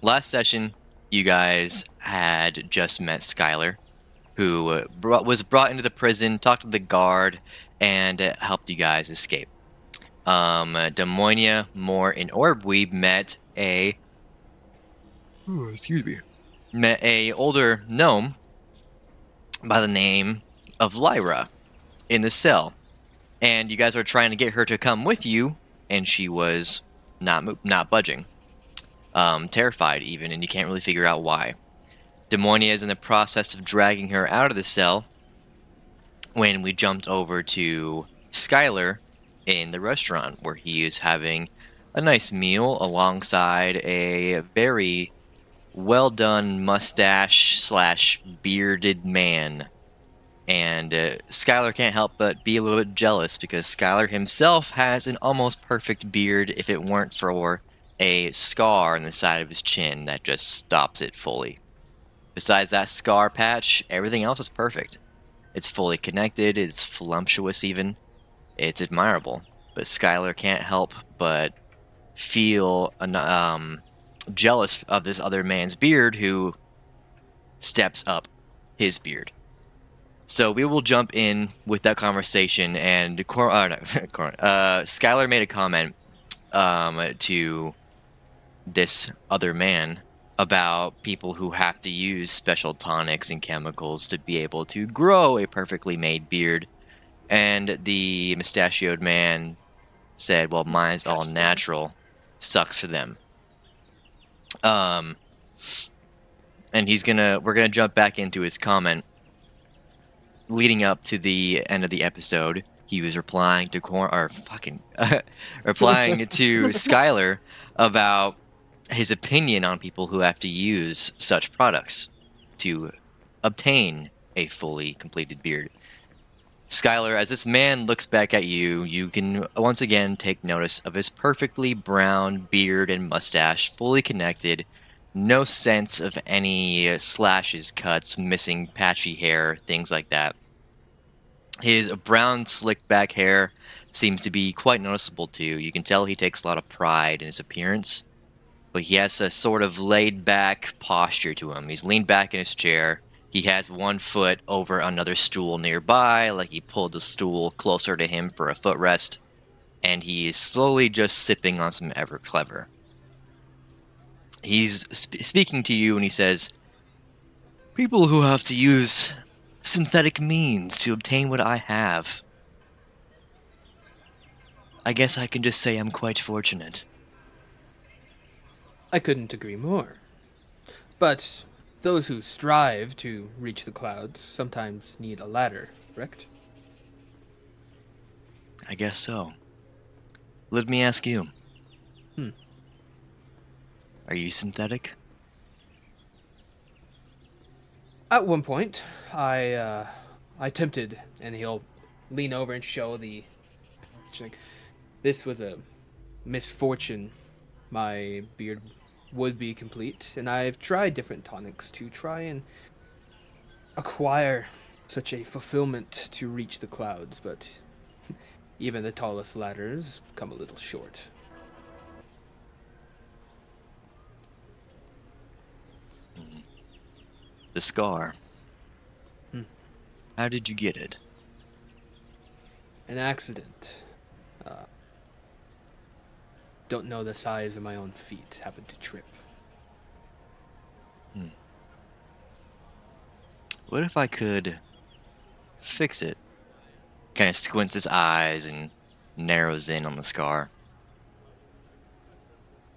Last session, you guys had just met Skylar, who was brought into the prison, talked to the guard, and helped you guys escape. Demonia, Moore, and Orbweeb met a older gnome by the name of Lyra in the cell, and you guys are trying to get her to come with you, and she was not budging, terrified even, and you can't really figure out why. Demonia is in the process of dragging her out of the cell when we jumped over to Skylar in the restaurant, where he is having a nice meal alongside a very well done mustache slash bearded man. And Skylar can't help but be a little bit jealous because Skylar himself has an almost perfect beard if it weren't for a scar on the side of his chin that just stops it fully. Besides that scar patch, everything else is perfect. It's fully connected, it's voluptuous even. It's admirable. But Skylar can't help but feel jealous of this other man's beard who steps up his beard. So we will jump in with that conversation, and Skylar made a comment to this other man about people who have to use special tonics and chemicals to be able to grow a perfectly made beard. And the mustachioed man said, well, mine's all natural. Sucks for them. And we're gonna jump back into his comment. Leading up to the end of the episode, he was replying to replying to Skylar about his opinion on people who have to use such products to obtain a fully completed beard. Skylar, as this man looks back at you, you can once again take notice of his perfectly brown beard and mustache, fully connected, no sense of any slashes, cuts, missing patchy hair, things like that. His brown slicked back hair seems to be quite noticeable too. You can tell he takes a lot of pride in his appearance, but he has a sort of laid back posture to him. He's leaned back in his chair. He has one foot over another stool nearby, like he pulled the stool closer to him for a footrest, and he is slowly just sipping on some Everclever. He's speaking to you, and he says, "People who have to use synthetic means to obtain what I have. I guess I can just say I'm quite fortunate." I couldn't agree more. But those who strive to reach the clouds sometimes need a ladder, correct? I guess so. Let me ask you. Are you synthetic? At one point, I attempted, and he'll lean over and show the. This was a misfortune. My beard would be complete, and I've tried different tonics to try and acquire such a fulfillment to reach the clouds, but even the tallest ladders come a little short. The scar. How did you get it? An accident. Don't know the size of my own feet. Happened to trip. What if I could fix it? Kind of squints his eyes and narrows in on the scar.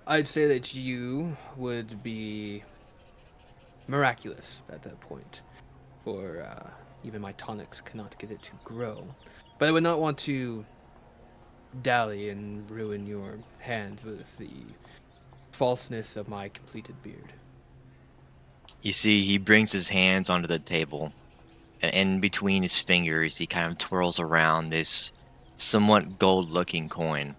I'd say that you would be miraculous at that point, for even my tonics cannot get it to grow. But I would not want to dally and ruin your hands with the falseness of my completed beard. You see, he brings his hands onto the table, and in between his fingers, he kind of twirls around this somewhat gold-looking coin.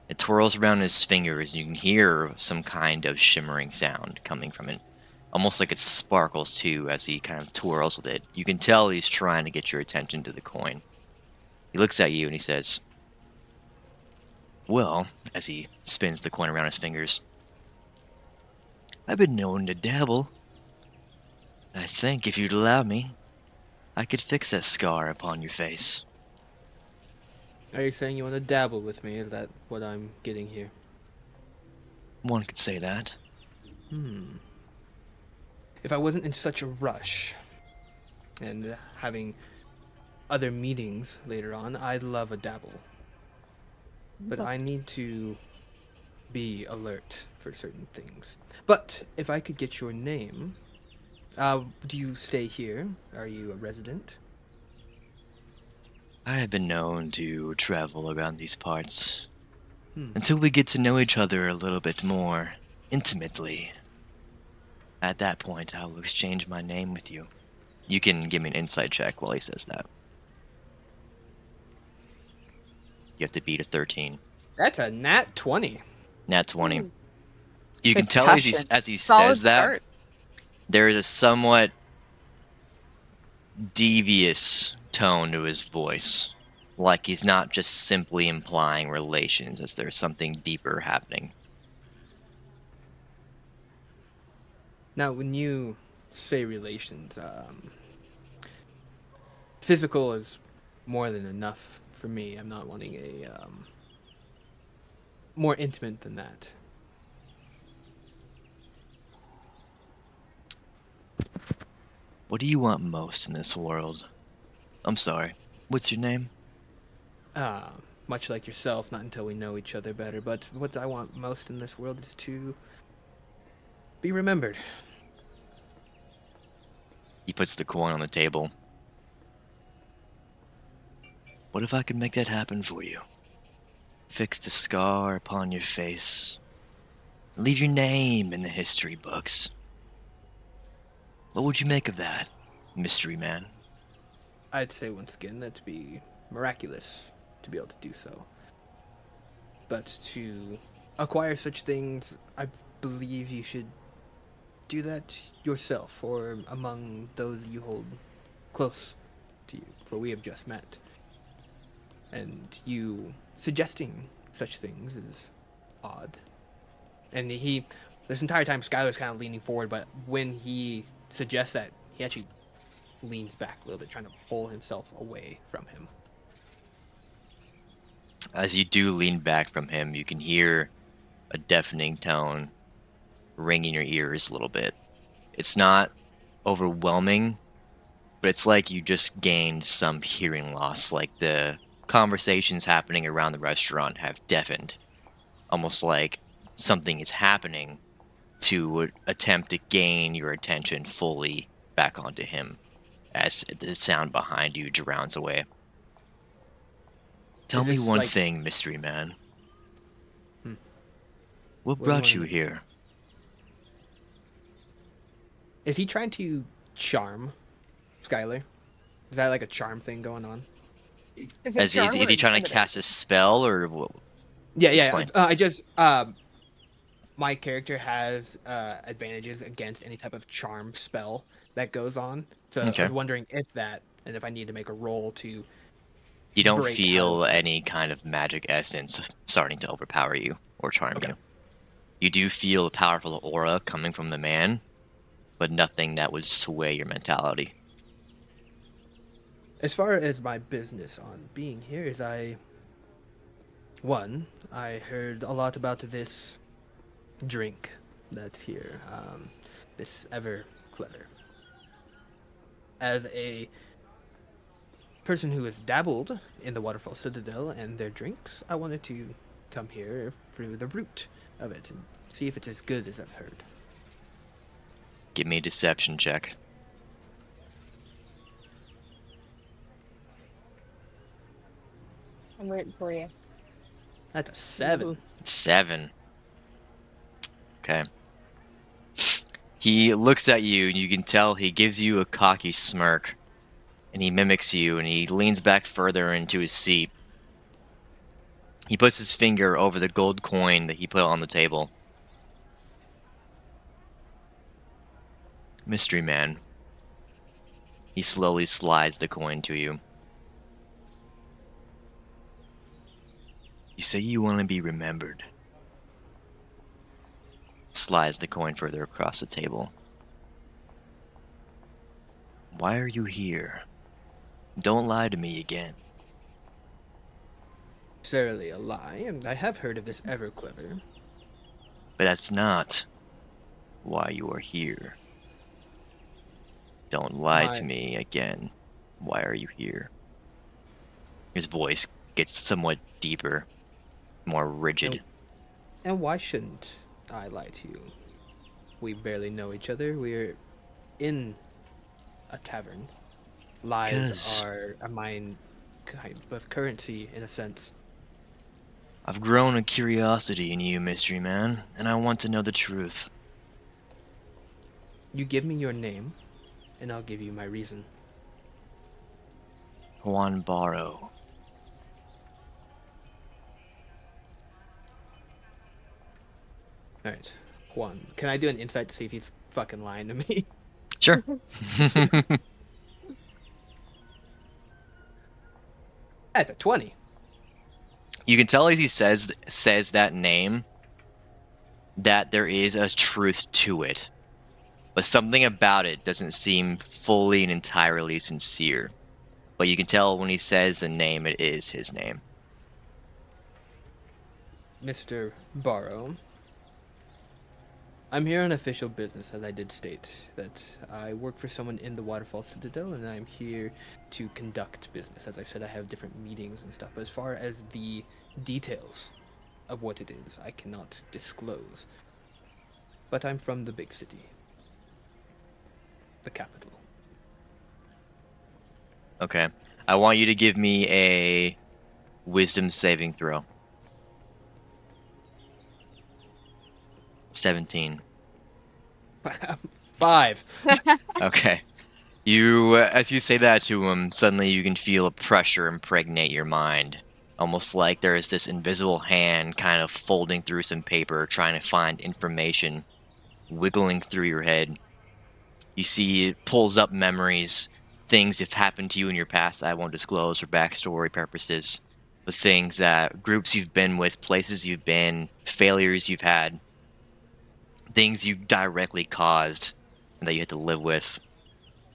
It twirls around his fingers, and you can hear some kind of shimmering sound coming from it. Almost like it sparkles, too, as he kind of twirls with it. You can tell he's trying to get your attention to the coin. He looks at you, and he says, "Well," as he spins the coin around his fingers, I've been known to dabble. I think if you'd allow me, I could fix that scar upon your face. Are you saying you want to dabble with me? Is that what I'm getting here? One could say that. If I wasn't in such a rush and having other meetings later on, I'd love a dabble. But I need to be alert for certain things. But if I could get your name, do you stay here? Are you a resident? I have been known to travel around these parts until we get to know each other a little bit more intimately. At that point, I will exchange my name with you. You can give me an insight check while he says that. You have to beat a 13. That's a nat 20. Nat 20. You can Good tell caution. as he Solid says that, start. there is a somewhat devious tone to his voice. Like he's not just simply implying relations, as there's something deeper happening. Now, when you say relations, physical is more than enough for me. I'm not wanting a more intimate than that. What do you want most in this world? I'm sorry, what's your name? Much like yourself, not until we know each other better, but what I want most in this world is to be remembered. He puts the coin on the table. What if I could make that happen for you? Fix the scar upon your face. Leave your name in the history books. What would you make of that, mystery man? I'd say once again that'd be miraculous to be able to do so. But to acquire such things, I believe you should do that yourself or among those you hold close to you, for we have just met. And you suggesting such things is odd. And this entire time Skylar's kind of leaning forward, but when he suggests that, he actually leans back a little bit, trying to pull himself away from him. As you do lean back from him, you can hear a deafening tone ring in your ears a little bit. It's not overwhelming, but it's like you just gained some hearing loss, like the conversations happening around the restaurant have deafened. Almost like something is happening to attempt to gain your attention fully back onto him as the sound behind you drowns away. Tell me one thing, mystery man. What brought you here? Is he trying to charm Skylar? Is that like a charm thing going on? Is he trying to cast a spell or what? Yeah. Explain. My character has advantages against any type of charm spell that goes on. So Okay. I was wondering if that, and if I need to make a roll to. You don't break feel out. any kind of magic essence starting to overpower you or charm Okay. you. You do feel a powerful aura coming from the man, but nothing that would sway your mentality. As far as my business on being here is I heard a lot about this drink that's here, this ever clever. As a person who has dabbled in the Waterfall Citadel and their drinks, I wanted to come here for the root of it and see if it's as good as I've heard. Give me a deception check. I'm waiting for you. That's a 7. Ooh. 7. Okay. He looks at you, and you can tell he gives you a cocky smirk. And he mimics you, and he leans back further into his seat. He puts his finger over the gold coin that he put on the table. Mystery man. He slowly slides the coin to you. You say you want to be remembered. Slides the coin further across the table. Why are you here? Don't lie to me again. Necessarily a lie, and I have heard of this Everclever. But that's not why you are here. Don't lie to me again. Why are you here? His voice gets somewhat deeper, more rigid. And why shouldn't I lie to you? We barely know each other. We're in a tavern. Lies are a kind of currency, in a sense. I've grown a curiosity in you, mystery man, and I want to know the truth. You give me your name, and I'll give you my reason. Juan Barrow. Alright, Juan. Can I do an insight to see if he's fucking lying to me? Sure. That's a 20. You can tell as he says that name that there is a truth to it. But something about it doesn't seem fully and entirely sincere. But you can tell when he says the name, it is his name. Mr. Barrow. I'm here on official business, as I did state, that I work for someone in the Waterfall Citadel, and I'm here to conduct business. As I said, I have different meetings and stuff, but as far as the details of what it is, I cannot disclose. But I'm from the big city. The capital. Okay. I want you to give me a wisdom saving throw. 17. 5. Okay. You, as you say that to him, suddenly you can feel a pressure impregnate your mind. Almost like there is this invisible hand kind of folding through some paper, trying to find information, wiggling through your head. You see it pulls up memories, things that have happened to you in your past that I won't disclose for backstory purposes, but things that groups you've been with, places you've been, failures you've had, things you directly caused and that you had to live with.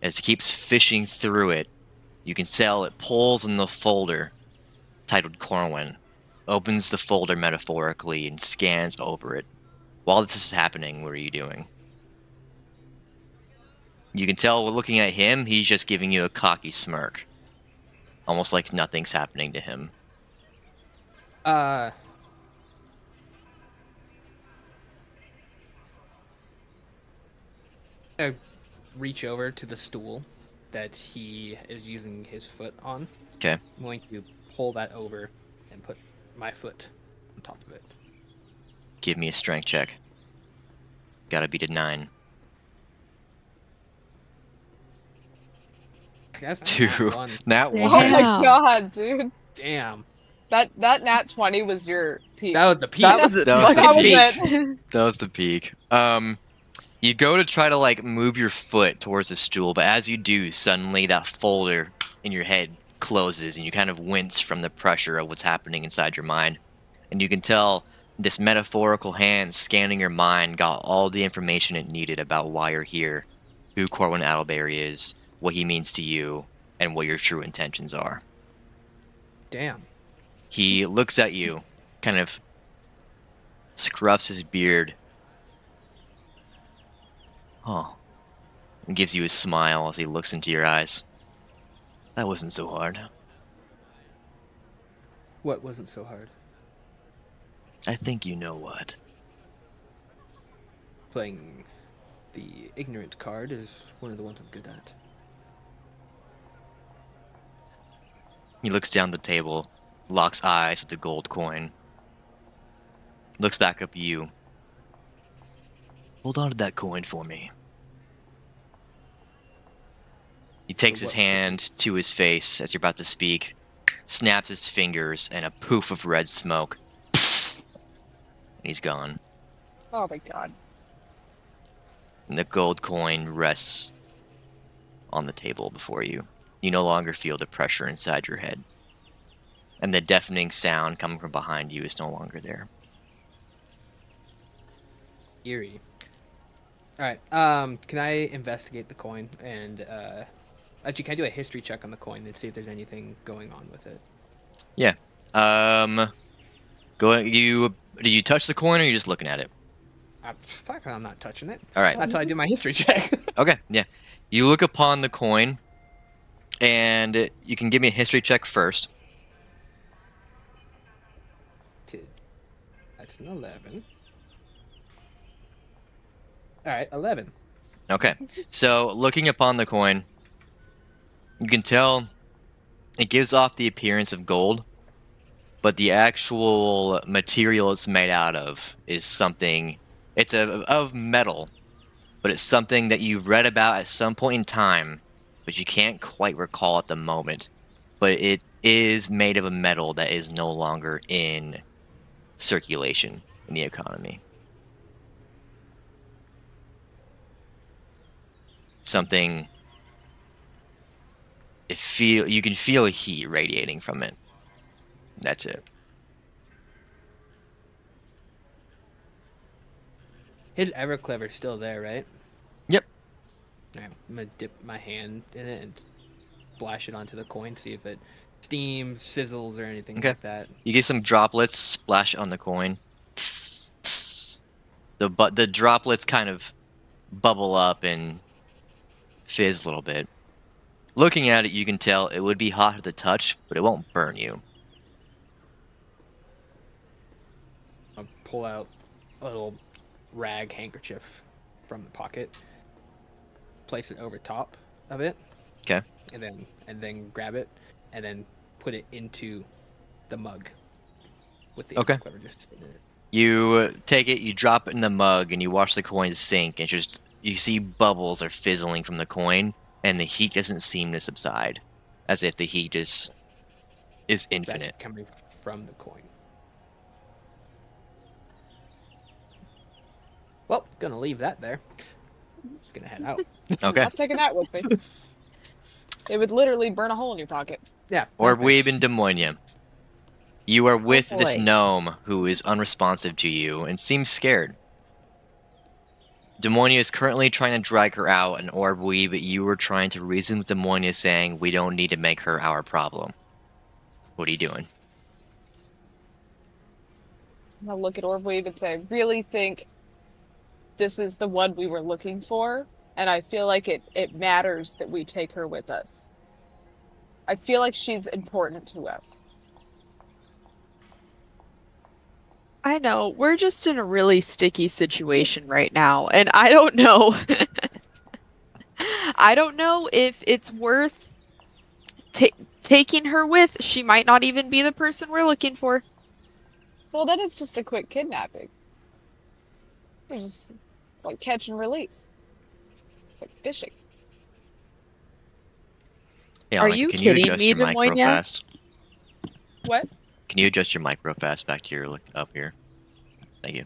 As it keeps fishing through it, you can tell it pulls in the folder titled Corwin, opens the folder metaphorically and scans over it. While this is happening, what are you doing? You can tell looking at him, he's just giving you a cocky smirk. Almost like nothing's happening to him. I reach over to the stool that he is using his foot on. Okay. I'm going to pull that over and put my foot on top of it. Give me a strength check. Gotta beat a 9. That's 2. Nat 1. Oh my god, dude. Damn. That nat 20 was your peak. That was the peak. That was the peak. You go to try to like move your foot towards the stool, but as you do, suddenly that folder in your head closes and you kind of wince from the pressure of what's happening inside your mind. And you can tell this metaphorical hand scanning your mind got all the information it needed about why you're here, who Corwin Adelberry is, what he means to you, and what your true intentions are. Damn. He looks at you, kind of scruffs his beard. Oh. And gives you a smile as he looks into your eyes. That wasn't so hard. What wasn't so hard? I think you know what. Playing the ignorant card is one of the ones I'm good at. He looks down the table, locks eyes with the gold coin. Looks back up at you. Hold on to that coin for me. He takes his hand to his face as you're about to speak, snaps his fingers, and a poof of red smoke. And he's gone. Oh my god. And the gold coin rests on the table before you. You no longer feel the pressure inside your head. And the deafening sound coming from behind you is no longer there. Eerie. All right. Can I investigate the coin and actually can I do a history check on the coin and see if there's anything going on with it? Yeah. Do you touch the coin or are you just looking at it? Fuck, I'm not touching it. All right. That's how I do my history check. Okay. Yeah. You look upon the coin, and you can give me a history check first. That's an 11. All right, 11. Okay. So looking upon the coin, you can tell it gives off the appearance of gold, but the actual material it's made out of is something. It's of metal, but it's something that you've read about at some point in time, but you can't quite recall at the moment. But it is made of a metal that is no longer in circulation in the economy. Something. You can feel heat radiating from it. That's it. His Everclever's still there, right? Yep. Alright, I'm gonna dip my hand in it and splash it onto the coin, see if it steams, sizzles, or anything Okay. like that. You get some droplets splash on the coin. Tss, tss. The droplets kind of bubble up and fizz a little bit. Looking at it, you can tell it would be hot to the touch, but it won't burn you. I'll pull out a little rag handkerchief from the pocket, place it over top of it. Okay. And then grab it, and then put it into the mug with the Everclever just sitting in it. You take it, you drop it in the mug, and you watch the coin sink. And just you see bubbles are fizzling from the coin, and the heat doesn't seem to subside, as if the heat is infinite. That's coming from the coin. Well, gonna leave that there. Just gonna head out. Okay. I'm taking that with me. It would literally burn a hole in your pocket. Yeah. Orb-Weeb in Des Moines. You are with this boy. gnome who is unresponsive to you and seems scared. Des Moines is currently trying to drag her out, and Orb-Weeb, you were trying to reason with Des Moines, saying we don't need to make her our problem. What are you doing? I'm gonna look at Orb-Weeb and say, I really think this is the one we were looking for, and I feel like it matters that we take her with us. I feel like she's important to us. I know, we're just in a really sticky situation right now, and I don't know. I don't know if it's worth taking her with. She might not even be the person we're looking for. Well, then it's just a quick kidnapping. It's like catch and release. Like fishing. Hey, Are Annika, you can you kidding adjust me, your Des mic real Moines? fast? What? Can you adjust your mic real fast back to your up here? Thank you.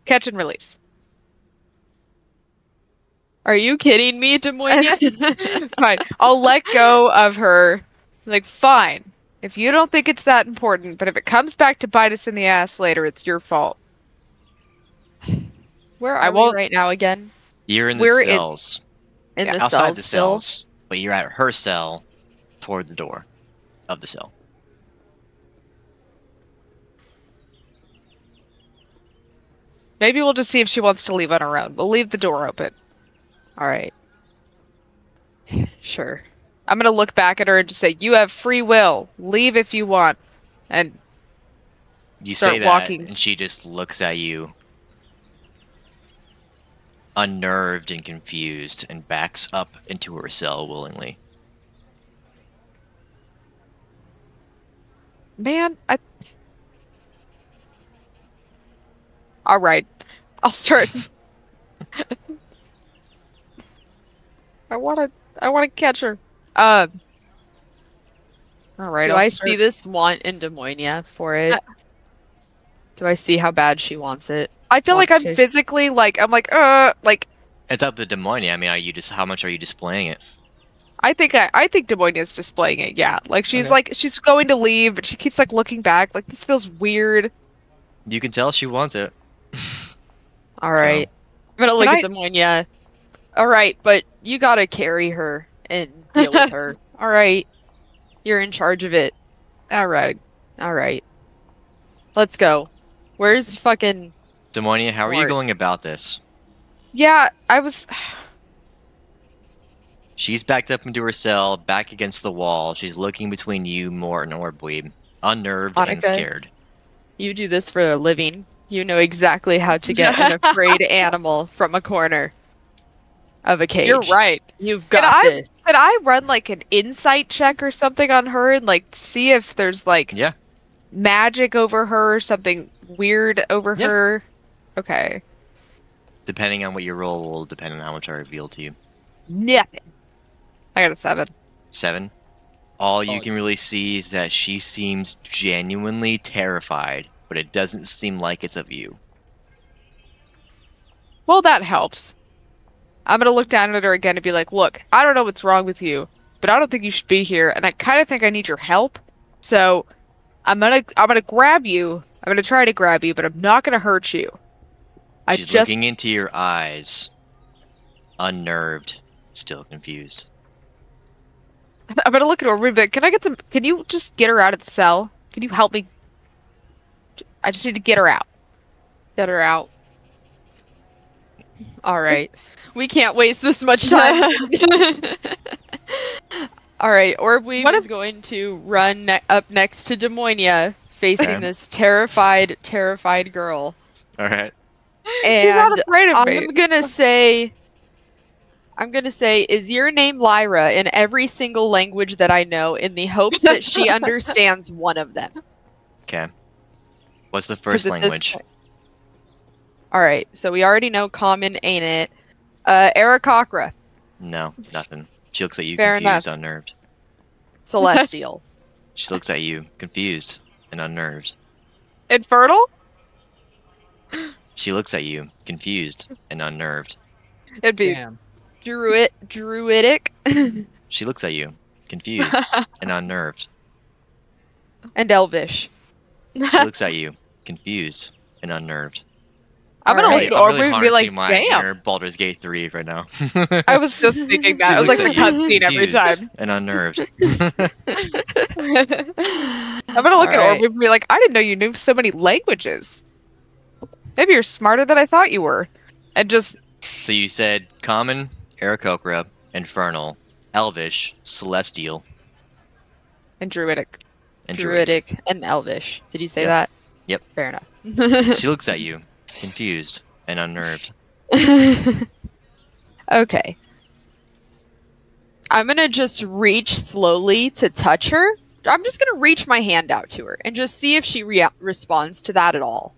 Catch and release. Are you kidding me, Des Moines? Fine. I'll let go of her. Like, fine. If you don't think it's that important, but if it comes back to bite us in the ass later, it's your fault. Where I are we won't- right now again? You're in the We're in- cells. In the Outside cells the still? cells, but you're at her cell toward the door of the cell. Maybe we'll just see if she wants to leave on her own. We'll leave the door open. All right. Sure. I'm gonna look back at her and just say, "You have free will. Leave if you want." And You Start say that, walking. and she just looks at you, unnerved and confused, and backs up into her cell willingly. man, all right, I'll start. I wanna catch her. All right. Do I'll I start- see this want in Des Moines for it? Do I see how bad she wants it? I feel like want I'm to- physically like like It's up to Des Moines. I mean, how much are you displaying it? I think Des Moines is displaying it. Yeah, like she's Okay. like she's going to leave, but she keeps like looking back. Like this feels weird. You can tell she wants it. All right. I'm gonna look at Demonia. All right, but you gotta carry her and deal with her. All right. You're in charge of it. All right. All right. Let's go. Where's fucking... Demonia, how are you Mort? going about this? Yeah, I was. She's backed up into her cell, back against the wall. She's looking between you, Mort, and Orbweeb, unnerved and Monica. scared. You do this for a living. You know exactly how to get an afraid animal from a corner of a cage. You're right. You've got this. Could I run like an insight check or something on her and like see if there's like Yeah. magic over her or something weird over Yeah. her? Okay. Depending on what you roll will depend on how much I reveal to you. Nothing. I got a 7. 7. All you Oh. can really see is that she seems genuinely terrified, but it doesn't seem like it's of you. Well, that helps. I'm gonna look down at her again and be like, look, I don't know what's wrong with you, but I don't think you should be here, and I kind of think I need your help. So I'm gonna grab you. I'm gonna try to grab you, but I'm not gonna hurt you. She's looking into your eyes, unnerved, still confused. I'm gonna look at her and be like, can I get some? Can you just get her out of the cell? Can you help me? I just need to get her out. Get her out. All right. We can't waste this much time. All right. Orbweave What is if- going to run up next to Demonia, facing Okay. this terrified girl. All right. And She's not afraid of me. I'm gonna say, is your name Lyra in every single language that I know, in the hopes that she understands one of them? Okay. What's the 'Cause first at this language? point- All right, so we already know common, ain't it? Arakocra, No, nothing. She looks at you, Fair confused, enough. unnerved. celestial. She looks at you, confused and unnerved. Infertile? She looks at you, confused and unnerved. It'd be Damn. Druidic, She looks at you, confused and unnerved. and Elvish. She looks at you, confused and unnerved. I'm gonna Alright. look at Aubrey and be like, my damn. inner Baldur's Gate 3 right now. I was just thinking that. She I was like looks a at you, cutscene every confused time. and unnerved. I'm gonna look at Alright. Aubrey and be like, I didn't know you knew so many languages. Maybe you're smarter than I thought you were. And just So you said common, Aarakocra, infernal, elvish, celestial, and druidic. and druidic. Druidic and Elvish. Did you say Yep. that? Yep. Fair enough. She looks at you, confused and unnerved. Okay. I'm gonna just reach slowly to touch her. I'm just gonna reach my hand out to her and just see if she responds to that at all.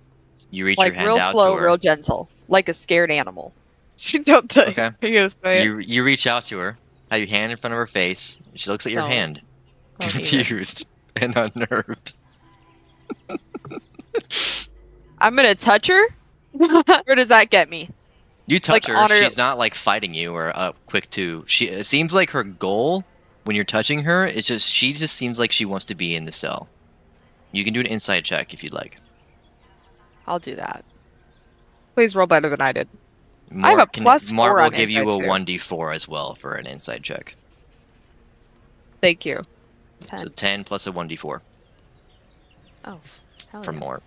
You reach Like your hand real out slow, to her. real gentle, like a scared animal. She don't tell you. Okay. Are you gonna say it? You reach out to her, have your hand in front of her face. She looks at your No. hand, Don't even. confused and unnerved. I'm gonna touch her. Where does that get me? You touch Like, her. honor- She's not like fighting you or quick to. It seems like her goal when you're touching her, she just seems like she wants to be in the cell. You can do an insight check if you'd like. I'll do that. Please roll better than I did. Mort I have a can- +4 Mort will on give you a insight, too. 1d4 as well for an insight check. Thank you. 10. So 10 plus a 1d4 Oh, hell from yeah. Mort.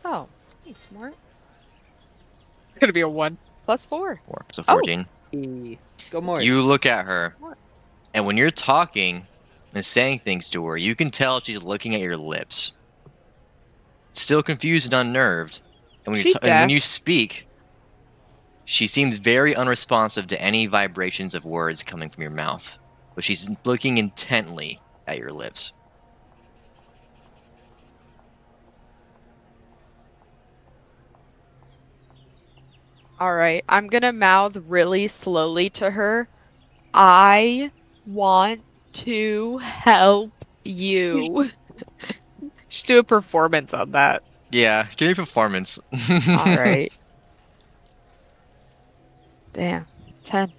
Oh, thanks, Mort. It's gonna be a 1. +4. 4. So Oh. 14. Go more. You look at her, and when you're talking and saying things to her, you can tell she's looking at your lips. Still confused and unnerved. And when, She's and when deaf. you speak, she seems very unresponsive to any vibrations of words coming from your mouth. But she's looking intently at your lips. All right, I'm gonna mouth really slowly to her. I want to help you. Should do a performance on that. Yeah, give me performance. All right. Damn. 10.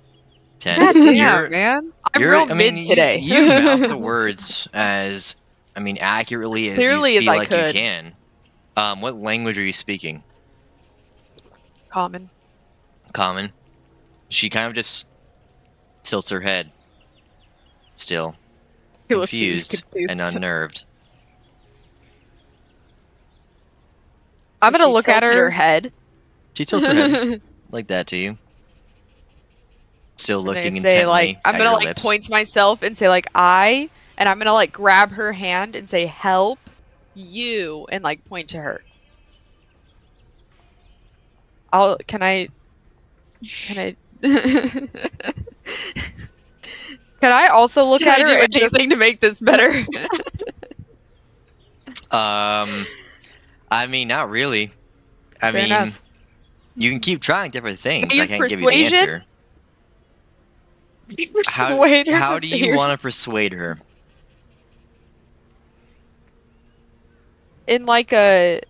10. God damn, You're- man. I'm You're- real I mid mean, today. You mouth the words as, accurately as Clearly you as feel I like could. you can. What language are you speaking? Common. Common. She kind of just tilts her head. Still He looks confused and unnerved. I'm gonna She look at tilted her. head. She tilts her head like that to you. Still I'm gonna looking say, intently like, I'm at gonna your like lips. point to myself and say like and I'm gonna like grab her hand and say help you and like point to her. Can I Can I also look can at I her do and just anything to make this better? I mean, not really. I Fair mean, enough. you can keep trying different things. I use can't give you the persuasion? answer. persuade her? How do you want to persuade her? In like a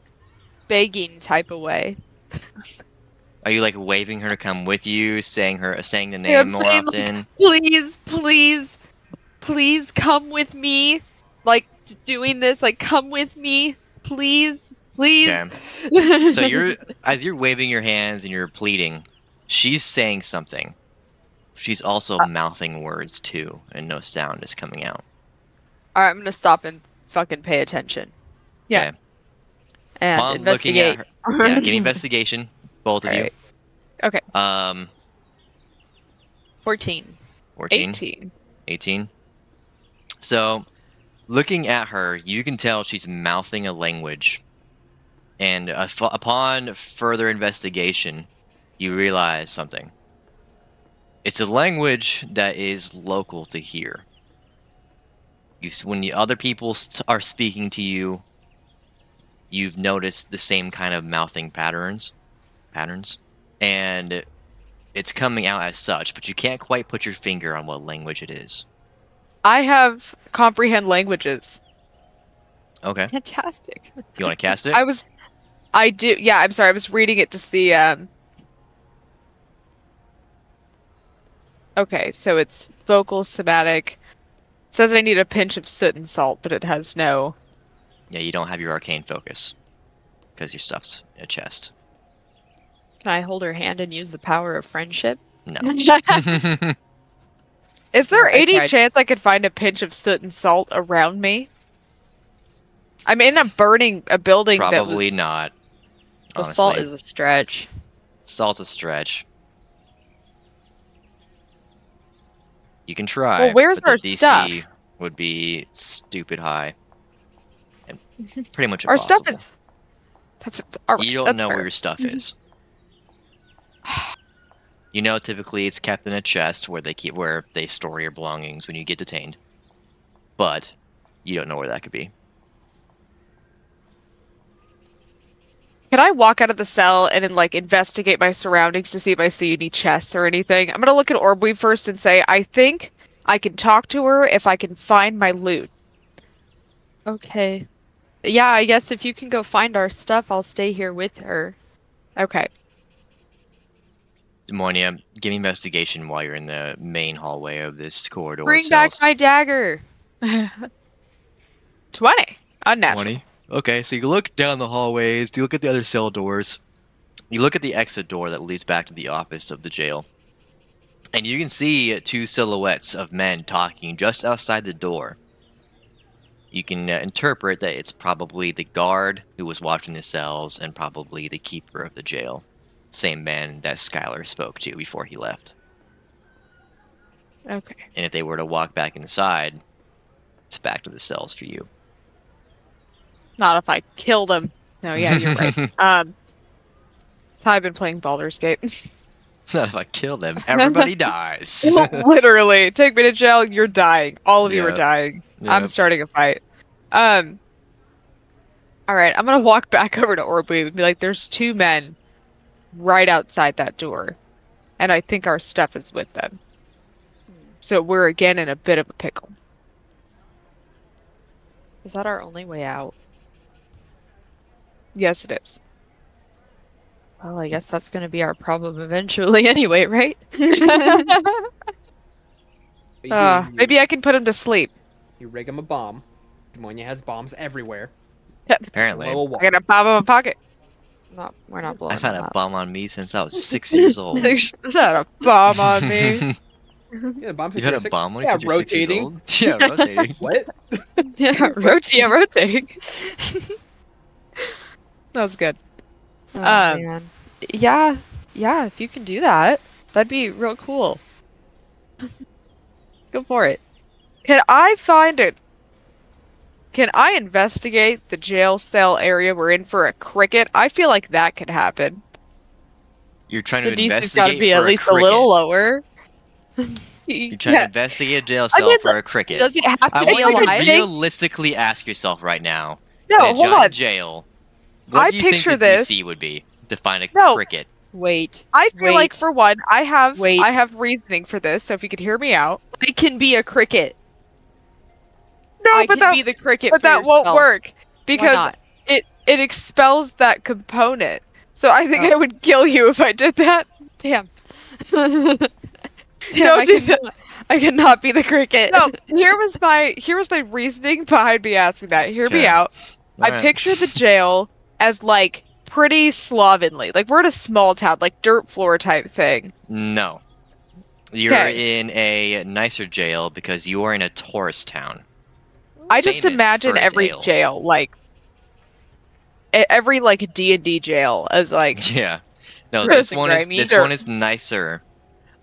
begging type of way. Are you like waving her to come with you, saying the name Yeah, I'm more saying, like, often? please come with me. Like doing this, like come with me, please. Okay. So as you're waving your hands and you're pleading, she's saying something. She's also mouthing words too, and no sound is coming out. Alright, I'm gonna stop and fucking pay attention. Yeah. Okay. And Upon looking at investigate. her, yeah, give me investigation, both of you. Okay. 14. 14, 18. 18. So, looking at her, you can tell she's mouthing a language. And upon further investigation, you realize something. It's a language that is local to here. When the other people are speaking to you, you've noticed the same kind of mouthing patterns, and it's coming out as such, but you can't quite put your finger on what language it is. I have comprehend languages. Okay. Fantastic. You want to cast it? I do. Yeah, I'm sorry. I was reading it to see. Okay, so it's vocal, somatic. It says I need a pinch of soot and salt, but it has no. Yeah, you don't have your arcane focus because your stuff's in a chest. Can I hold her hand and use the power of friendship? No. Is there I any tried. chance I could find a pinch of soot and salt around me? I'm in a building that Probably was. not. The Honestly, salt is a stretch. salt's a stretch. You can try. Well, where's but the our DC stuff? would be stupid high, and pretty much Our impossible. stuff is. Alright, You don't that's know fair. where your stuff is. You know, typically it's kept in a chest where they store your belongings when you get detained. But you don't know where that could be. Can I walk out of the cell and then like investigate my surroundings to see if I see any chests or anything? I'm gonna look at Orbweave first and say, I think I can talk to her if I can find my loot. Okay. Yeah, I guess if you can go find our stuff, I'll stay here with her. Okay. Demonia, give me investigation while you're in the main hallway of this corridor. Bring of back cells. my dagger. 20. Unnatural. 20. Okay, so you look down the hallways, you look at the other cell doors, you look at the exit door that leads back to the office of the jail, and you can see two silhouettes of men talking just outside the door. You can interpret that it's probably the guard who was watching the cells and probably the keeper of the jail. Same man that Skylar spoke to before he left. Okay. And if they were to walk back inside, it's back to the cells for you. Not if I killed him. No, yeah, you're right. I've been playing Baldur's Gate. Not if I kill them, everybody dies. Literally. Take me to jail, you're dying. All of you are Yep. dying. I'm Yep. starting a fight. Alright, I'm gonna walk back over to Orbweave and be like, there's two men right outside that door. And I think our stuff is with them. So we're again in a bit of a pickle. Is that our only way out? Yes, it is. Well, I guess that's going to be our problem eventually anyway, right? Maybe I can put him to sleep. You rig him a bomb. Demonia has bombs everywhere. Apparently. Below a wall. I got a bomb in my pocket. We're not blowing I've had them a up. bomb on me since I was 6 years old. There's not a bomb on me. Yeah, bomb You had a bomb on you Yeah, since you're 6 years rotating. old? Yeah, rotating. What? Yeah, rotating. That was good. Oh, Um, man. Yeah, if you can do that, that'd be real cool. Go for it. Can I find it? Can I investigate the jail cell area we're in for a cricket? I feel like that could happen. You're trying The to DC's gotta investigate be for at a least cricket. a little lower. You're trying to investigate a jail cell mean, for a cricket. Does it have I to be want you to alive? realistically ask yourself right now. No, in a hold giant on. jail. What I do you think picture the this- DC would be to find a No. cricket? Wait. I feel like Wait. for one, I have Wait. reasoning for this. So if you could hear me out. I can be a cricket. No, I but can that be the cricket but for that won't yourself. work Why because not? it expels that component. So I think Oh. I would kill you if I did that. Damn. Damn, Don't do that. I cannot be the cricket. No, here was my reasoning behind me asking that. Hear me Okay. out. I Alright. picture the jail as like pretty slovenly. Like we're in a small town, like dirt floor type thing. No. You're Okay. in a nicer jail because you are in a tourist town. I just Famous imagine for its every ale. jail like every like D&D jail as like Yeah. No, Gross this and one is grimy. one is nicer.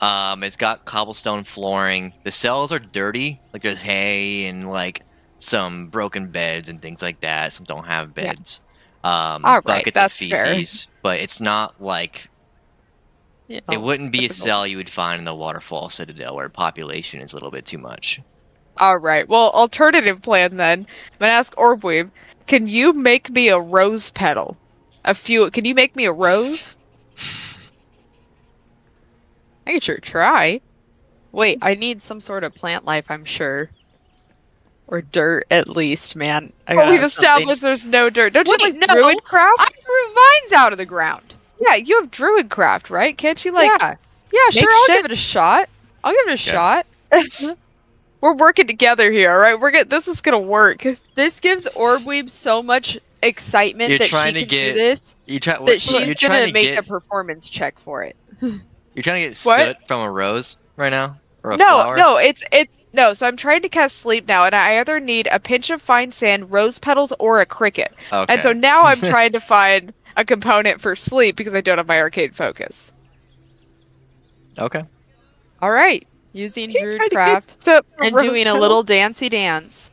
It's got cobblestone flooring. The cells are dirty. Like there's hay and like some broken beds and things like that. Some don't have Yeah. beds. Alright, Buckets that's of fair. feces, but it's not like You it know, wouldn't be a typical. cell you would find in the Waterfall Citadel where population is a little bit too much. all right. Well, alternative plan then. I'm gonna ask Orbweave, can you make me a rose petal? Can you make me a rose? I could sure try. Wait, I need some sort of plant life, I'm sure. Or dirt, at least, man. Well, we've established there's no dirt. Don't you Wait, have like no. druidcraft? I grew vines out of the ground. Yeah, you have druidcraft, right? Can't you like yeah, make sure. I'll shit? give it a shot. I'll give it a shot. We're working together here, all right? This is gonna work. This gives Orbweeb so much excitement You're that she trying can to do get- this You try, that she's you're gonna trying to make get, a performance check for it. You're trying to get What? soot from a rose right now? Or a No, flower? no, it's no. So I'm trying to cast sleep now, and I either need a pinch of fine sand, rose petals, or a cricket. Okay. And so now I'm trying to find a component for sleep because I don't have my arcane focus. Okay. All right, using Keep trying to Druidcraft get some and rose doing a petals. little dancey dance.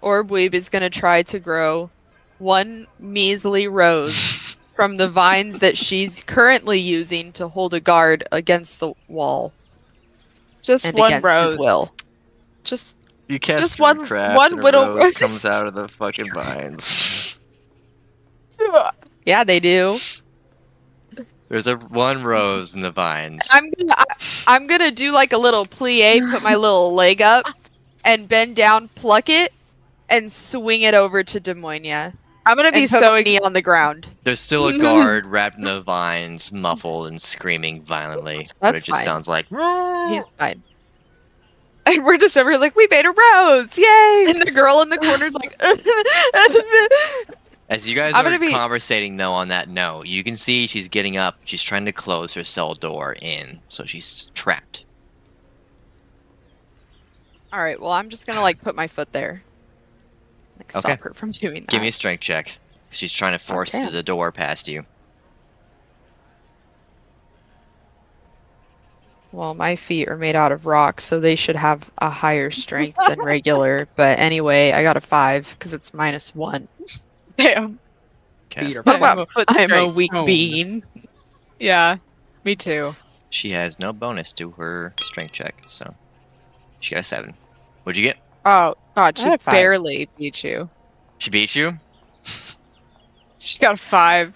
Orbweeb is gonna try to grow one measly rose from the vines that she's currently using to hold a guard against the wall just and one against rose. his will. Just You cast Just one- Druidcraft one and a little rose rose. comes out of the fucking vines. Yeah, they do. There's one rose in the vines. I'm gonna do like a little plie, put my little leg up, and bend down, pluck it, and swing it over to Demonia. I'm gonna be And put so my knee on the ground. There's still a guard wrapped in the vines, muffled and screaming violently. But That's it just fine. sounds like He's fine. and we're just over here like we made a rose, yay! And the girl in the corner's like, As you guys I'm are gonna be- conversating though on that note, you can see she's getting up. She's trying to close her cell door in, so she's trapped. all right, well, I'm just gonna like put my foot there. Like, stop Okay. her from doing that. Give me a strength check. She's trying to force Okay. the door past you. Well, my feet are made out of rock, so they should have a higher strength than regular. But anyway, I got a 5 because it's -1. Damn. Okay. Feet are What about fine. foot I'm a strength? weak Oh. bean. Yeah, me too. She has no bonus to her strength check, so she got a 7. What'd you get? Oh god, I she had a 5. barely beat you. She beat you? She got a 5.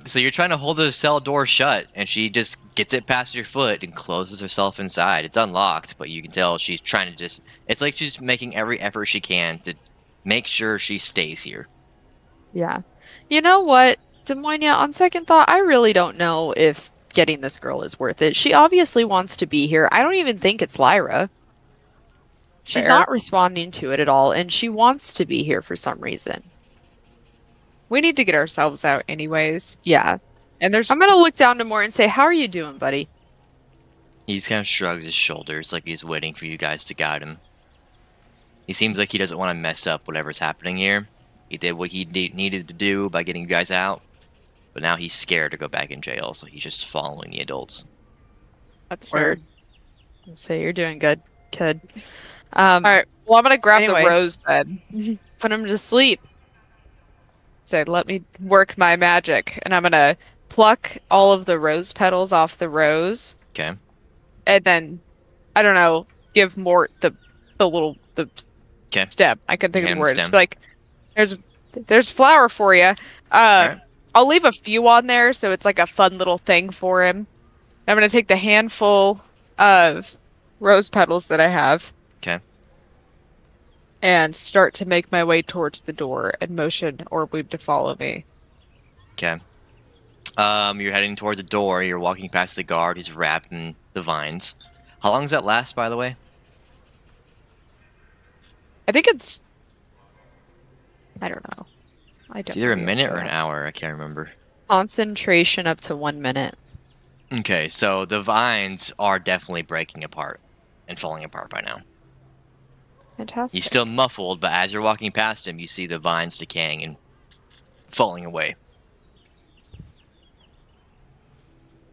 So you're trying to hold the cell door shut, and she just gets it past your foot and closes herself inside. It's unlocked, but you can tell she's trying to just... It's like she's making every effort she can to make sure she stays here. Yeah. You know what, Demonia, on second thought, I really don't know if getting this girl is worth it. She obviously wants to be here. I don't even think it's Lyra. She's Fair. not responding to it at all, and she wants to be here for some reason. We need to get ourselves out anyways. Yeah. And there's I'm gonna look down to Moore and say, "How are you doing, buddy?" He's kind of shrugged his shoulders like he's waiting for you guys to guide him. He seems like he doesn't want to mess up whatever's happening here. He did what he needed to do by getting you guys out, but now he's scared to go back in jail, so he's just following the adults. that's fair. Say you're doing good, kid. All right. Well, I'm gonna grab Anyway. the rose then. Put him to sleep. So let me work my magic, and I'm gonna pluck all of the rose petals off the rose, Okay. and then I don't know, give Mort the Okay. stem. I can think You of hand him the words. stem. Like there's flower for you. Alright. I'll leave a few on there so it's like a fun little thing for him. I'm gonna take the handful of rose petals that I have. Okay. And start to make my way towards the door and motion Orweeb to follow me. Okay. You're heading towards the door. You're walking past the guard who's wrapped in the vines. How long does that last, by the way? I think it's. I don't know. I don't. It's either a know the minute answer or to an that. hour. I can't remember. Concentration up to 1 minute. Okay, so the vines are definitely breaking apart and falling apart by now. Fantastic. He's still muffled, but as you're walking past him, you see the vines decaying and falling away.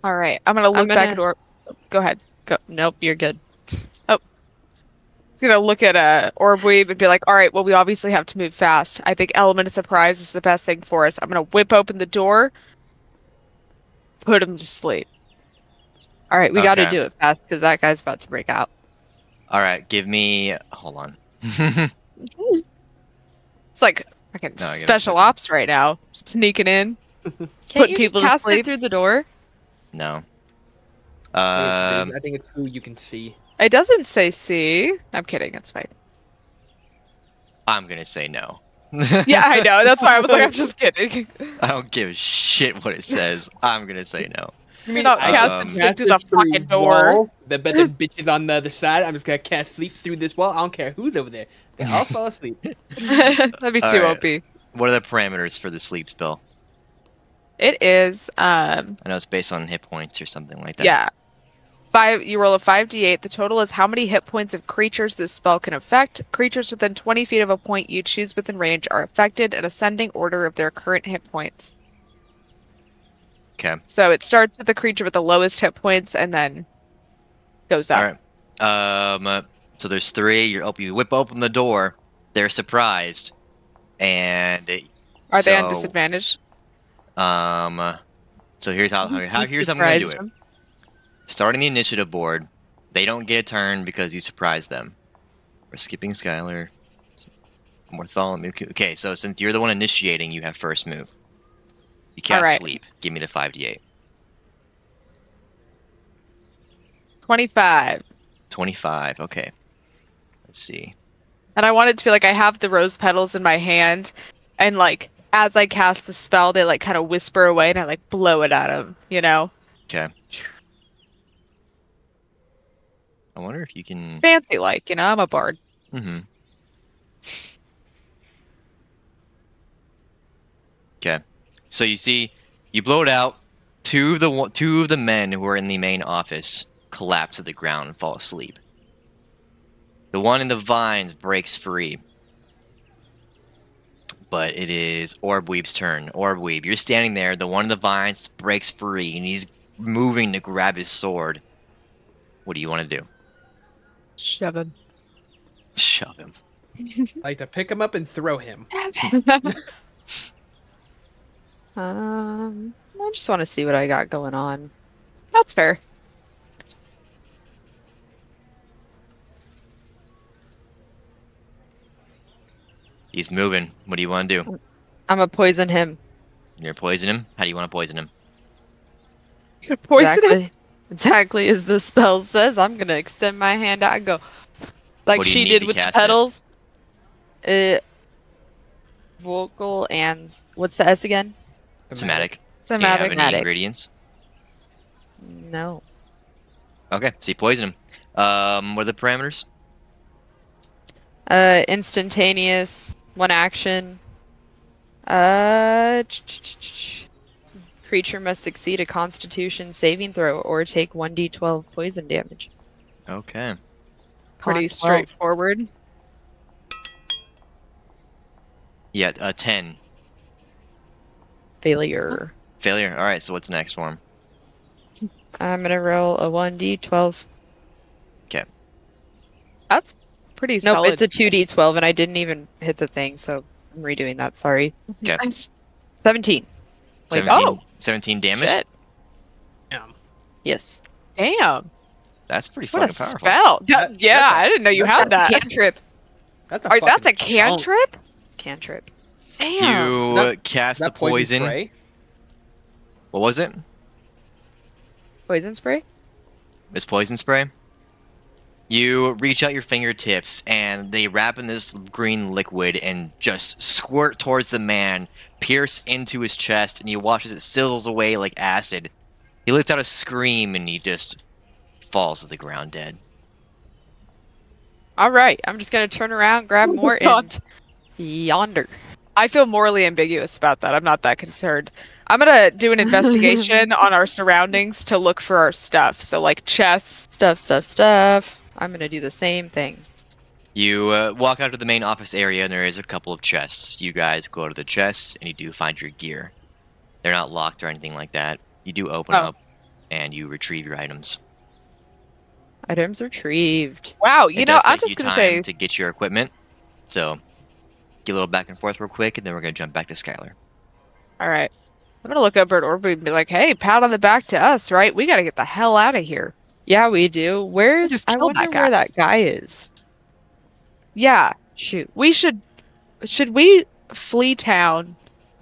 All right, I'm gonna look back at Go ahead. Go. Nope, you're good. I'm gonna look at Orweeb and be like, all right, well, we obviously have to move fast. I think element of surprise is the best thing for us. I'm gonna whip open the door, put him to sleep. All right, we got to Okay. do it fast because that guy's about to break out. All right, give me. Hold on. It's like fucking No, I get it. special ops right now, sneaking in. Can't Put you people just to cast it sleep? through the door? No. I think it's who you can see. It doesn't say C. I'm kidding. It's fine. I'm gonna say no. Yeah, I know. That's why I was like, I'm just kidding. I don't give a shit what it says. I'm gonna say no. You're not I casting can sleep through the fucking door. Wall. The better bitches on the other side. I'm just gonna cast sleep through this wall. I don't care who's over there. They all fall asleep. That'd be too Alright. OP. What are the parameters for the sleep spell? It is, I know it's based on hit points or something like that. yeah. You roll a 5d8. The total is how many hit points of creatures this spell can affect. Creatures within 20 feet of a point you choose within range are affected in ascending order of their current hit points. Okay. So it starts with the creature with the lowest hit points and then goes up. All right. So there's three. You whip open the door. They're surprised, and Are they on so, disadvantage? So here's how I'm gonna do Surprised it. them. Starting the initiative board, they don't get a turn because you surprised them. We're skipping Skylar. Bartholomew. Okay, so since you're the one initiating, you have first move. You cast Alright. sleep. Give me the 5d8. 25. 25. Okay. Let's see. And I want it to be like I have the rose petals in my hand, and like as I cast the spell, they like kind of whisper away, and I like blow it at them. You know, Okay. I wonder if you can. fancy like. You know, I'm a bard. Mm-hmm. Okay. So you see, you blow it out. Two of the men who are in the main office collapse to the ground and fall asleep. The one in the vines breaks free. But it is Orweeb's turn. Orweeb, you're standing there. The one in the vines breaks free, and he's moving to grab his sword. What do you want to do? Shove him. Shove him. I like to pick him up and throw him. I just want to see what I got going on. That's fair. He's moving. What do you want to do? I'm gonna poison him. You're poisoning him? How do you want to poison him? You could poison him. Exactly as the spell says. I'm gonna extend my hand out and go like What do you she need did to with the cast it? petals. Vocal and what's the S again? Somatic. Do you have Somatic. any Somatic. ingredients? No. Okay, so you poison him. What are the parameters? Instantaneous, one action, Creature must succeed a Constitution saving throw or take 1d12 poison damage. Okay. Pretty Con 12. straightforward. Yeah, 10. Failure. Failure. All right, so what's next for him? I'm gonna roll a 1d12. That's pretty Nope, solid. it's a 2d12, and I didn't even hit the thing, so I'm redoing that. Sorry. Okay. 17. Wait, 17, 17 damage? Shit. Yes. Damn. That's pretty What a fucking powerful. spell. Yeah, that's a- I didn't know you had That's a that. cantrip. That's a Alright, that's a fucking chunk. cantrip? Cantrip. Damn. You That- cast Is the that poison. spray? What was it? Poison spray? It's poison spray. You reach out your fingertips and they wrap in this green liquid and just squirt towards the man, pierce into his chest, and you watch as it sizzles away like acid. He lets out a scream and he just falls to the ground dead. Alright, I'm just gonna turn around, grab Oh more, God. and yonder. I feel morally ambiguous about that. I'm not that concerned. I'm gonna do an investigation on our surroundings to look for our stuff. So, like, chests. Stuff. I'm gonna do the same thing. You walk out to the main office area and there is a couple of chests. You guys go to the chests and you do find your gear. They're not locked or anything like that. You do open Oh. up and you retrieve your items. Items retrieved. Wow, It you know, does I'm take you just gonna time say, to get your equipment. So get a little back and forth real quick and then we're going to jump back to Skylar. alright. I'm gonna look over at Orby and be like, hey, pat on the back to us, right? We gotta get the hell out of here. Yeah, we do. Where's... just I killed wonder that guy. where that guy is. Yeah, Shoot. we should we flee town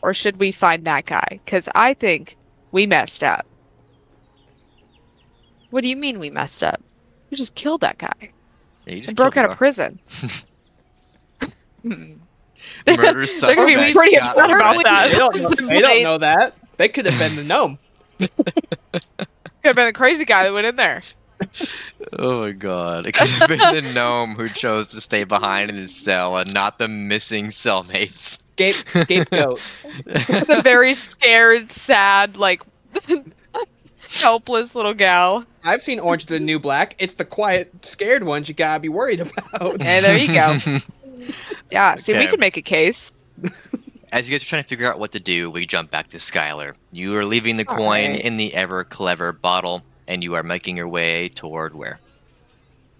or should we find that guy? Because I think we messed up. What do you mean we messed up? We just killed that guy Yeah, you just and broke killed out the of prison. Murder They're gonna be suspect pretty got upset about arrested. that. They don't know that. They could have been the gnome. Could have been the crazy guy that went in there. Oh my god. It could have been the gnome who chose to stay behind in his cell and not the missing cellmates. Scapegoat. The very scared, sad, like helpless little gal. I've seen Orange is the New Black. It's the quiet, scared ones you gotta be worried about. Hey, there you go. Yeah, see, we Okay. could make a case. As you guys are trying to figure out what to do, we jump back to Skylar. You are leaving the coin Alright. in the ever clever bottle, and you are making your way toward where?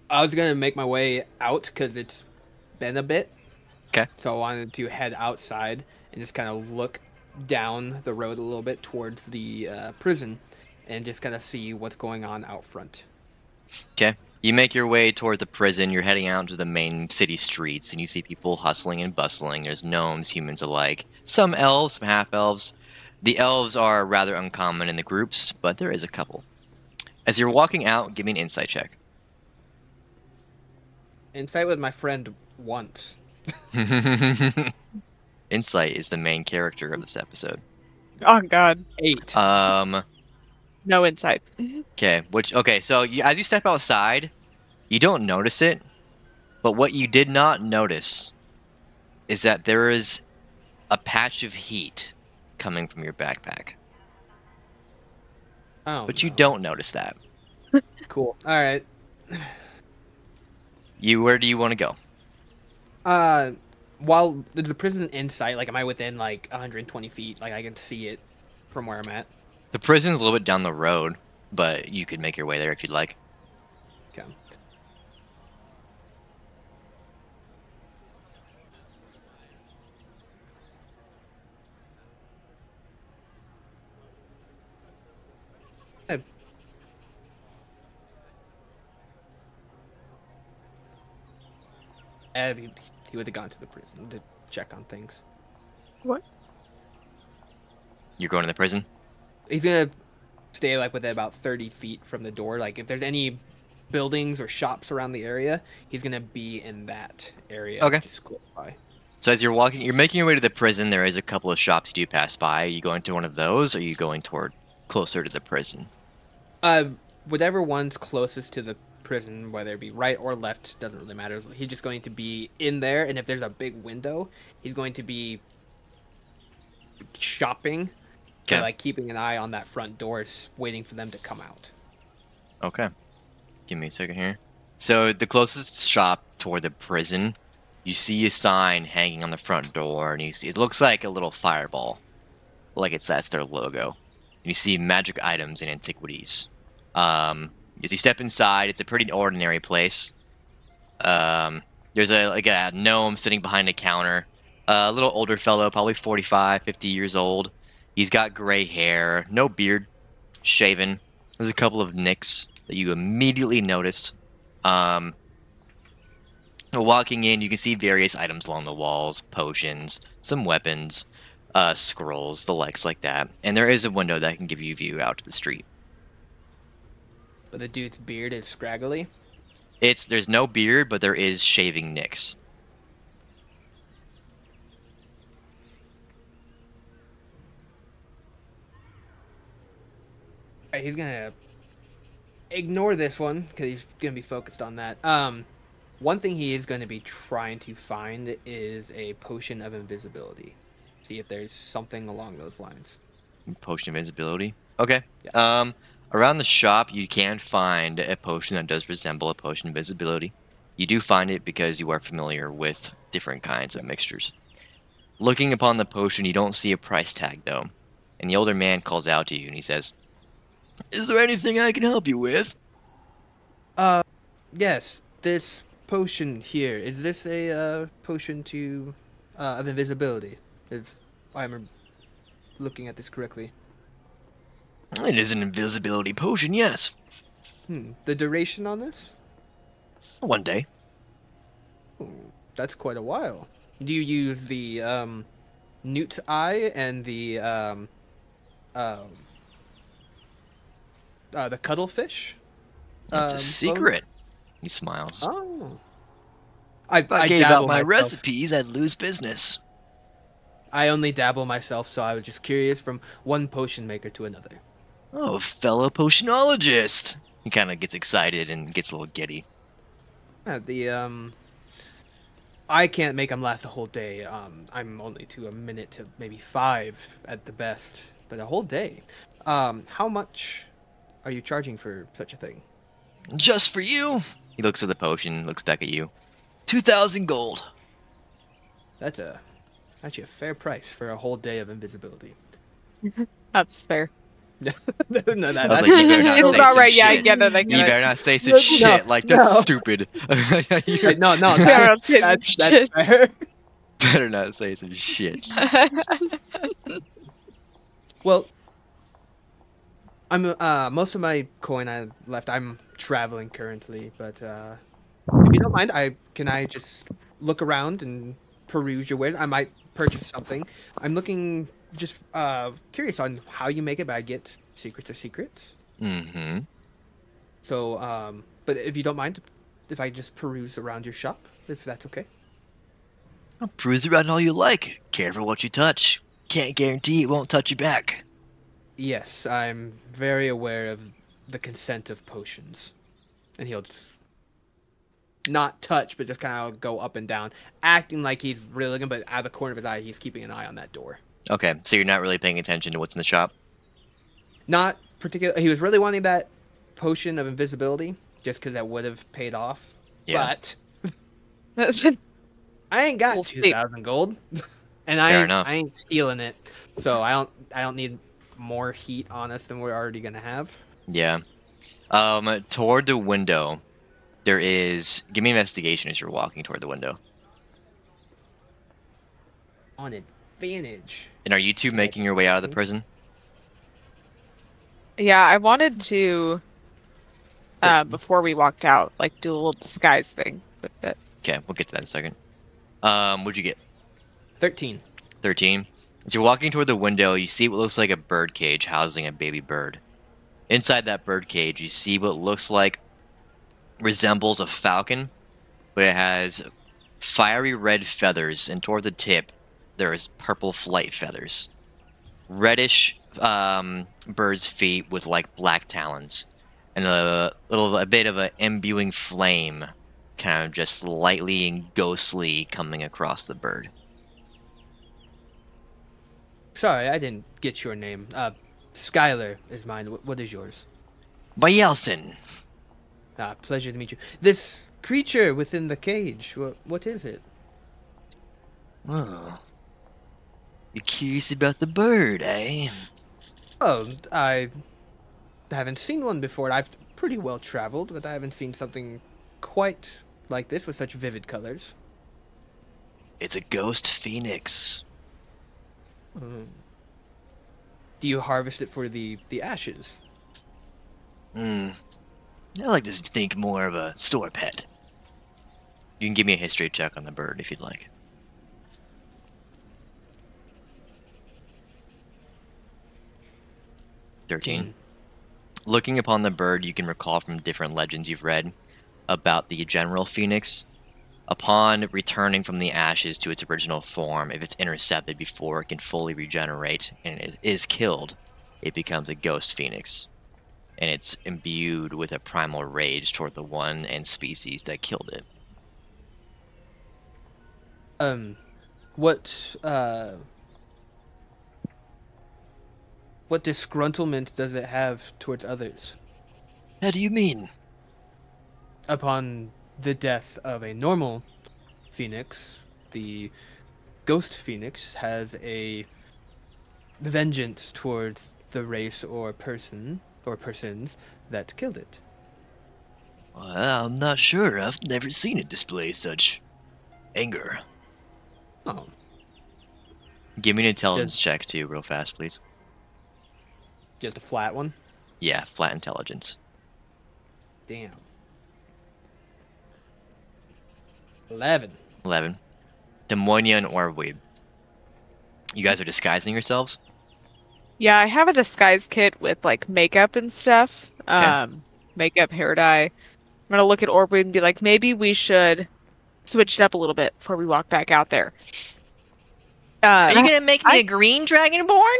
I was gonna make my way out because it's been a bit. 'Kay. So I wanted to head outside and just kind of look down the road a little bit towards the prison, and just kind of see what's going on out front. Okay. You make your way toward the prison. You're heading out to the main city streets, and you see people hustling and bustling. There's gnomes, humans alike. Some elves, some half-elves. The elves are rather uncommon in the groups, but there is a couple. As you're walking out, give me an insight check. Insight with my friend once. Insight is the main character of this episode. Oh God, 8. no insight. Okay, so as you step outside, you don't notice it, but what you did not notice is that there is a patch of heat coming from your backpack. Oh, But you no. don't notice that. Cool. All right. Where do you want to go? While there's the prison in sight, like, am I within like 120 feet? Like, I can see it from where I'm at. The prison's a little bit down the road, but you could make your way there if you'd like. Okay. He would have gone to the prison to check on things. You're going to the prison? He's gonna stay like within about 30 feet from the door. Like, if there's any buildings or shops around the area, he's gonna be in that area. Okay. Just close by. So as you're making your way to the prison, there is a couple of shops you do pass by. Are you going to one of those, or are you going toward closer to the prison? Whatever one's closest to the prison, whether it be right or left, doesn't really matter. He's just going to be in there, and if there's a big window, he's going to be shopping. Okay. So, like keeping an eye on that front door, waiting for them to come out. Okay. Give me a second here. So the closest shop toward the prison, you see a sign hanging on the front door, and you see it looks like a little fireball, like that's their logo. And you see magic items and antiquities. As you step inside, it's a pretty ordinary place. There's a gnome sitting behind a counter, a little older fellow, probably 45, 50 years old. He's got gray hair, no beard, shaven. There's a couple of nicks that you immediately noticed. Walking in, you can see various items along the walls, potions, some weapons, scrolls, the likes like that. And there is a window that can give you a view out to the street. But the dude's beard is scraggly. There's no beard, but there is shaving nicks. Alright, he's gonna ignore this one because he's gonna be focused on that. One thing he is going to be trying to find is a potion of invisibility. See if there's something along those lines. Potion of invisibility. Okay. Yeah. Around the shop, you can find a potion that does resemble a potion of invisibility. You do find it because you are familiar with different kinds of mixtures. Looking upon the potion, you don't see a price tag, though. And the older man calls out to you, and he says, "Is there anything I can help you with?" Yes, this potion here. Is this a potion to of invisibility? If I'm looking at this correctly. It is an invisibility potion, yes. The duration on this? One day. That's quite a while. Do you use the newt's eye and the cuttlefish? It's a secret. He smiles. Oh. If I gave out dabble my myself. recipes, I'd lose business. I only dabble myself, so I was just curious from one potion maker to another. Oh, fellow potionologist. He kind of gets excited and gets a little giddy. I can't make them last a whole day. I'm only to a minute to maybe 5 at the best, but a whole day. How much are you charging for such a thing? Just for you. He looks at the potion, looks back at you. 2,000 gold. That's actually a fair price for a whole day of invisibility. That's fair. No, I was that's like, you better not It's say about some right. Yeah, I shit. get it. I You get it. better not say some No, shit. Like, that's no. stupid. no, Better not say some that's shit. fair. Better not say some shit. Well, I'm most of my coin I left. I'm traveling currently, but if you don't mind, can I just look around and peruse your wares? I might purchase something. I'm looking just curious on how you make it, but I get secrets are secrets. Mm-hmm. So, but if you don't mind, if I just peruse around your shop, if that's okay. I'll cruise around all you like. Careful what you touch. Can't guarantee it won't touch you back. Yes, I'm very aware of the consent of potions. And he'll just not touch, but just kind of go up and down, acting like he's really looking, but out of the corner of his eye, he's keeping an eye on that door. Okay, so you're not really paying attention to what's in the shop? Not particular. He was really wanting that potion of invisibility, just because that would have paid off. Yeah. But I ain't got We'll see. 2,000 gold, and Fair enough. I ain't stealing it. So I don't need more heat on us than we're already gonna have. Yeah. Toward the window, there is... Give me an investigation as you're walking toward the window. On advantage. And are you two making your way out of the prison? Yeah, I wanted to, before we walked out, like do a little disguise thing with it. Okay, we'll get to that in a second. What'd you get? 13. 13. As you're walking toward the window, you see what looks like a bird cage housing a baby bird. Inside that bird cage, you see what looks like resembles a falcon, but it has fiery red feathers, and toward the tip, there is purple flight feathers. Reddish bird's feet with like black talons, and a bit of an imbuing flame, kind of just lightly and ghostly coming across the bird. Sorry, I didn't get your name. Skylar is mine. What is yours? Bayelson. Pleasure to meet you. This creature within the cage, what is it? Oh. You're curious about the bird, eh? Oh, I haven't seen one before. I've pretty well traveled, but I haven't seen something quite like this with such vivid colors. It's a ghost phoenix. Do you harvest it for the ashes? I like to think more of a store pet. You can give me a history check on the bird if you'd like. 13. Looking upon the bird, you can recall from different legends you've read about the general phoenix. Upon returning from the ashes to its original form, if it's intercepted before it can fully regenerate and it is killed, it becomes a ghost phoenix. And it's imbued with a primal rage toward the one and species that killed it. What disgruntlement does it have towards others? How do you mean? Upon the death of a normal phoenix, the ghost phoenix has a vengeance towards the race or person or persons that killed it. Well, I'm not sure. I've never seen it display such anger. Oh, Give me an intelligence check too, real fast, please. just a flat one? Yeah, flat intelligence. Damn. 11. 11. Demonia and Orweeb. You guys are disguising yourselves? Yeah, I have a disguise kit with like makeup and stuff. Makeup, hair dye. I'm gonna look at Orby and be like, maybe we should switch it up a little bit before we walk back out there. Are you gonna make me a green dragonborn?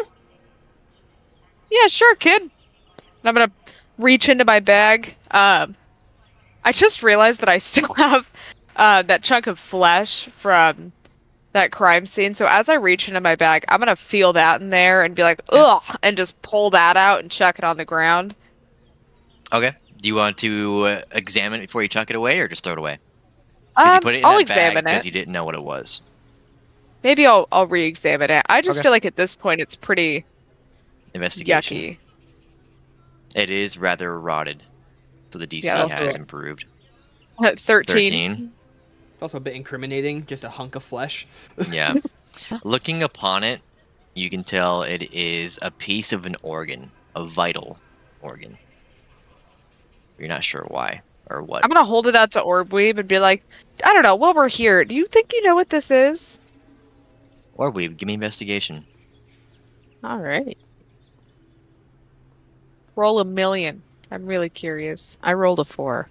Yeah, sure, kid. And I'm gonna reach into my bag. I just realized that I still have that chunk of flesh from that crime scene. So as I reach into my bag, I'm gonna feel that in there and be like, ugh, and just pull that out and chuck it on the ground. Okay. Do you want to examine it before you chuck it away, or just throw it away? Because you put it in I'll that bag examine because it. you didn't know what it was. Maybe I'll re-examine it. I just Okay. feel like at this point it's pretty Investigation. yucky. It is rather rotted, so the DC Yeah, has improved. 13. 13. It's also a bit incriminating, just a hunk of flesh. Yeah. Looking upon it, you can tell it is a piece of an organ, a vital organ. You're not sure why or what. I'm gonna hold it out to Orbweeb and be like, I don't know, while we're here, do you think you know what this is? Orweeb, give me investigation. Alright. Roll a million. I'm really curious. I rolled a 4.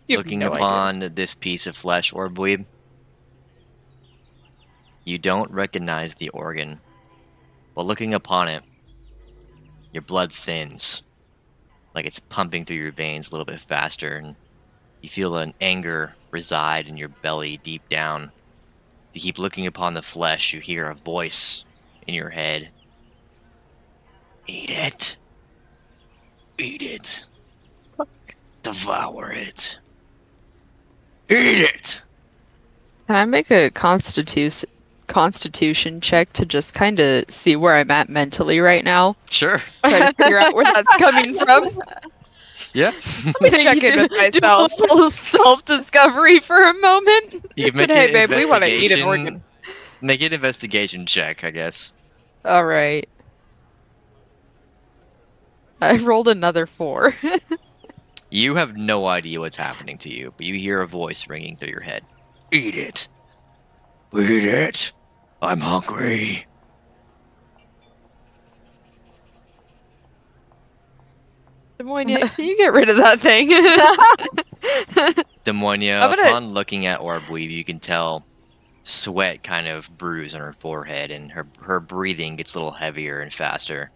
You have Looking no idea. upon this piece of flesh, Orweeb, you don't recognize the organ. But looking upon it, your blood thins. Like it's pumping through your veins a little bit faster, and you feel an anger reside in your belly deep down. You keep looking upon the flesh, you hear a voice in your head. Eat it. Eat it. Devour it. Eat it! Can I make a constitution check to just kind of see where I'm at mentally right now? Sure. Try to figure out where that's coming from. Yeah. Let me check in with Do myself. a little self-discovery for a moment. You can make Hey, an babe, we wanna eat an investigation- organ. Make an investigation check, I guess. All right. I rolled another 4. You have no idea what's happening to you, but you hear a voice ringing through your head. Eat it. Eat it. I'm hungry. Demonia, can you get rid of that thing? Demonia, I'm gonna- upon looking at Orbweave, you can tell sweat kind of brews on her forehead, and her breathing gets a little heavier and faster.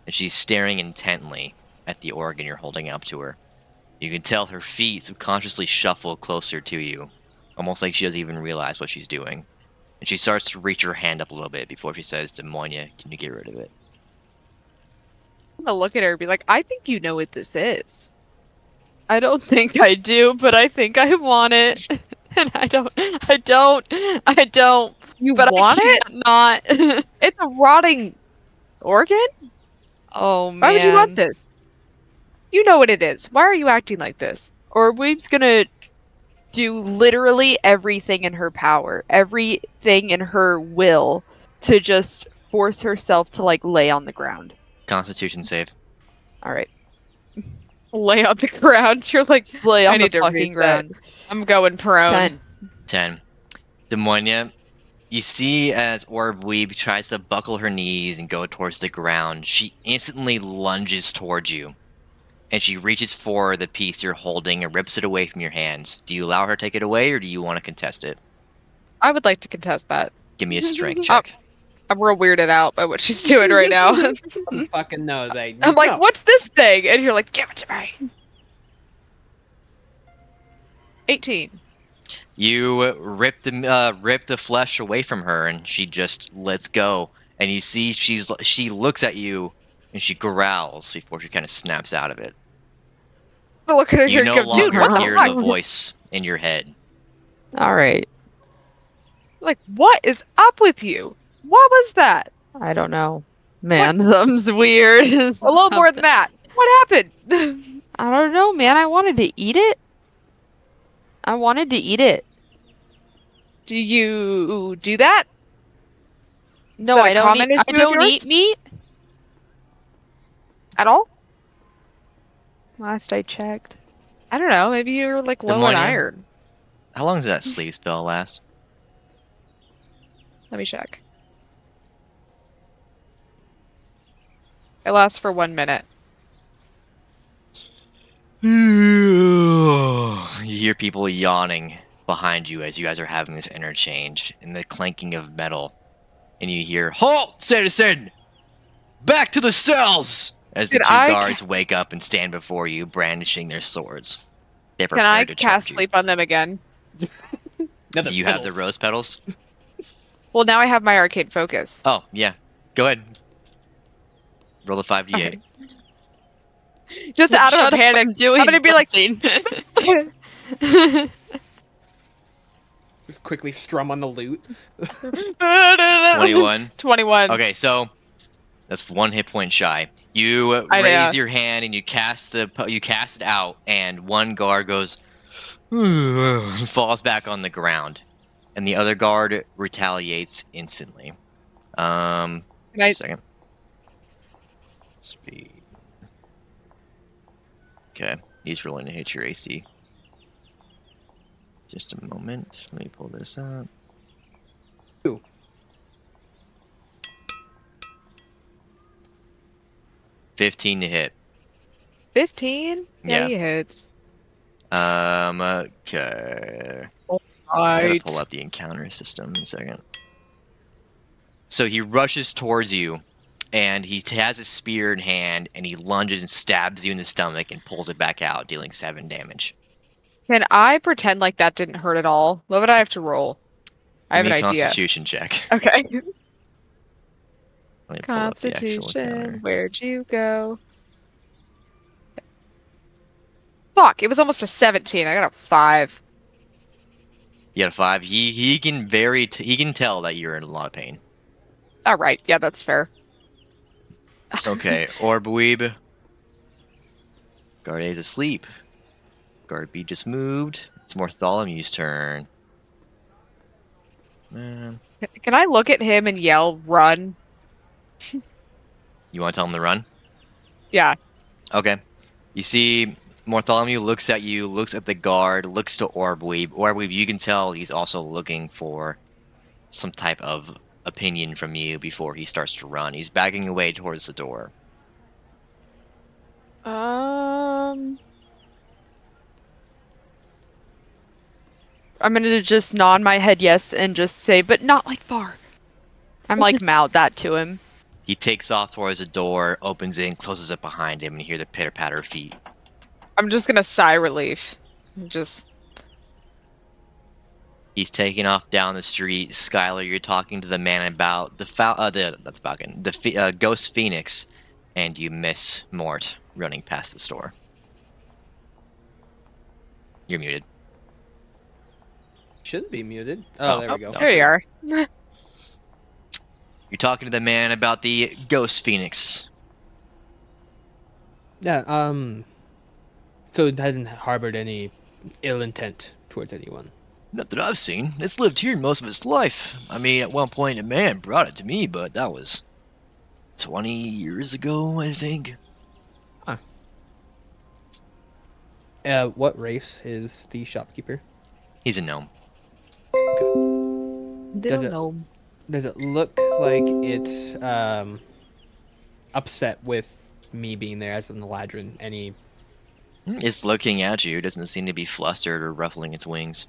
And she's staring intently at the organ you're holding up to her. You can tell her feet subconsciously shuffle closer to you, almost like she doesn't even realize what she's doing. And she starts to reach her hand up a little bit before she says, Demonia, can you get rid of it? I'm gonna look at her and be like, I think you know what this is. I don't think I do, but I think I want it. And I don't. You But want I it? can't not. It's a rotting organ? Oh man. Why would you want this? You know what it is. Why are you acting like this? Orweeb's gonna do literally everything in her power, everything in her will, to just force herself to like lay on the ground. Constitution save. All right, Lay on the ground. You're like, lay I on the need to fucking reset. ground. I'm going prone. 10. 10. Demonia, you see as Weeb tries to buckle her knees and go towards the ground, she instantly lunges towards you. And she reaches for the piece you're holding and rips it away from your hands. Do you allow her to take it away, or do you want to contest it? I would like to contest that. Give me a strength check. I'm real weirded out by what she's doing right now. Who fucking knows? I'm like, what's this thing? And you're like, give it to me. 18. You rip the flesh away from her, and she just lets go. And you see she looks at you, and she growls before she kind of snaps out of it. I look at her You and no go, dude, longer what the hear fuck? the voice in your head. All right. Like, what is up with you? What was that? I don't know. Man, something's weird. A little more than that. What happened? I don't know, man. I wanted to eat it. Do you do that? No, that a I don't common eat. I issue of don't yours? eat meat. At all? Last I checked. I don't know. Maybe you're like low on Demonia? iron. How long does that sleep spell last? Let me check. It lasts for 1 minute. You hear people yawning behind you as you guys are having this interchange, and the clanking of metal. And you hear, "Halt, citizen! Back to the cells!" As the Did two I guards wake up and stand before you, brandishing their swords. They're Can I prepared to cast charge you. sleep on them again? Do you have the rose petals? Well, now I have my arcane focus. Oh, yeah. Go ahead. Roll a 5d8. Just out of a panic, I'm doing I'm gonna be like, Just quickly strum on the lute. 21. 21. Okay, so that's 1 hit point shy. You I know. raise your hand and you cast it out, and one guard goes, falls back on the ground, and the other guard retaliates instantly. Can I- a second. Speed. Okay, he's rolling to hit your AC. Just a moment. Let me pull this up. Ooh. 15 to hit. 15? Yeah. He hits. Okay. I gotta Right. pull up the encounter system in a second. So he rushes towards you, and he has his spear in hand, and he lunges and stabs you in the stomach and pulls it back out, dealing 7 damage. Can I pretend like that didn't hurt at all? What would I have to roll? I have Give an me a idea. Constitution check. Okay. Let me pull up the actual Constitution, encounter. where'd you go? Fuck, it was almost a 17. I got a 5. You got a 5. He can he can tell that you're in a lot of pain. All right, yeah, that's fair. Okay, Orbweeb. Guard A is asleep. Guard B just moved. It's Bartholomew's turn. Man. Can I look at him and yell, run? You want to tell him to run? Yeah. Okay. You see, Bartholomew looks at you, looks at the guard, looks to Orbweeb. Orbweeb, you can tell he's also looking for some type of opinion from you before he starts to run. He's backing away towards the door. I'm gonna just nod my head yes and just say, but not like far. I'm like mouth that to him. He takes off towards the door, opens it, and closes it behind him, and you hear the pitter-patter of feet. I'm just gonna sigh relief. Just He's taking off down the street. Skylar, you're talking to the man about the ghost phoenix, and you miss Mort running past the store. You're muted. Shouldn't be muted. Oh, there we go. There you are. You're talking to the man about the ghost phoenix. Yeah. So it hasn't harbored any ill intent towards anyone. Not that I've seen. It's lived here most of its life. I mean, at one point a man brought it to me, but that was 20 years ago, I think. What race is the shopkeeper? He's a gnome. Does it- know. Does it look like it's upset with me being there as an Eladrin? Any? It's looking at you. It doesn't seem to be flustered or ruffling its wings.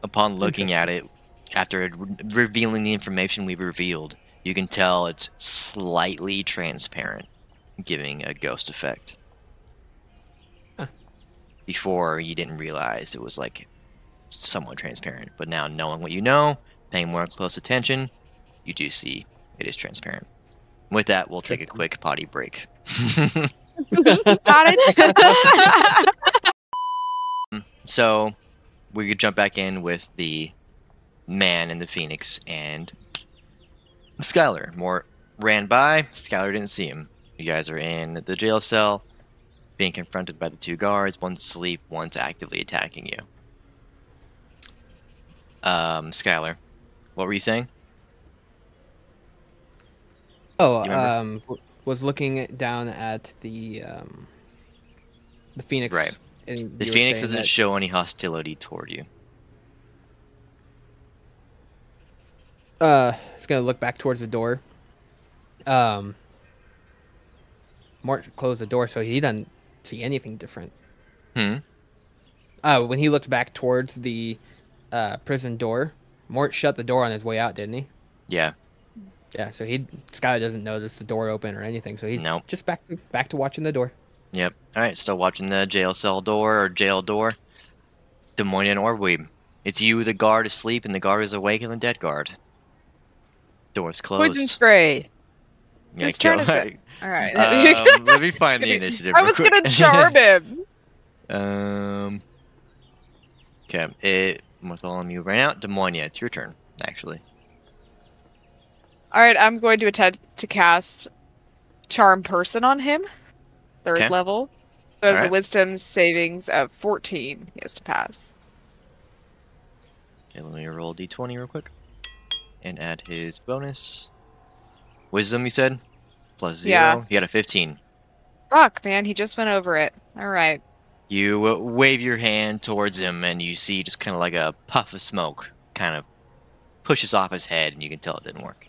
Upon looking at it, after revealing the information we've revealed, you can tell it's slightly transparent, giving a ghost effect. Huh. Before, you didn't realize it was like somewhat transparent, but now knowing what you know, paying more close attention, you do see it is transparent. With that, we'll take a quick potty break. So, we could jump back in with the man and the phoenix and Skylar. Mort ran by. Skylar didn't see him. You guys are in the jail cell, being confronted by the two guards. One's asleep, one's actively attacking you. Skylar, what were you saying? Oh, You remember? was looking down at the phoenix. Right. And The you were phoenix saying doesn't that- show any hostility toward you. It's gonna look back towards the door. Mort closed the door, so he doesn't see anything different. When he looked back towards the prison door, Mort shut the door on his way out, didn't he? Yeah. Yeah, so Skylar doesn't notice the door open or anything, so he's Nope. just back to watching the door. Yep. Alright, still watching the jail cell door or jail door. Des Moines and Orweeb. It's you, the guard, asleep, and the guard is awake, and the dead guard. Door's closed. Poison spray. Yeah, Whose turn is kill- it? All right. let me find the initiative. I real was quick. gonna charm him. Okay. Bartholomew ran out. Des Moines, it's your turn, actually. All right, I'm going to attempt to cast Charm Person on him, third Okay. level. So has a Alright. Wisdom savings of 14. He has to pass. Okay, let me roll d20 real quick. And add his bonus. Wisdom, you said? Plus 0. Yeah. You got a 15. Fuck, man, he just went over it. All right. You wave your hand towards him, and you see just kind of like a puff of smoke kind of pushes off his head, and you can tell it didn't work.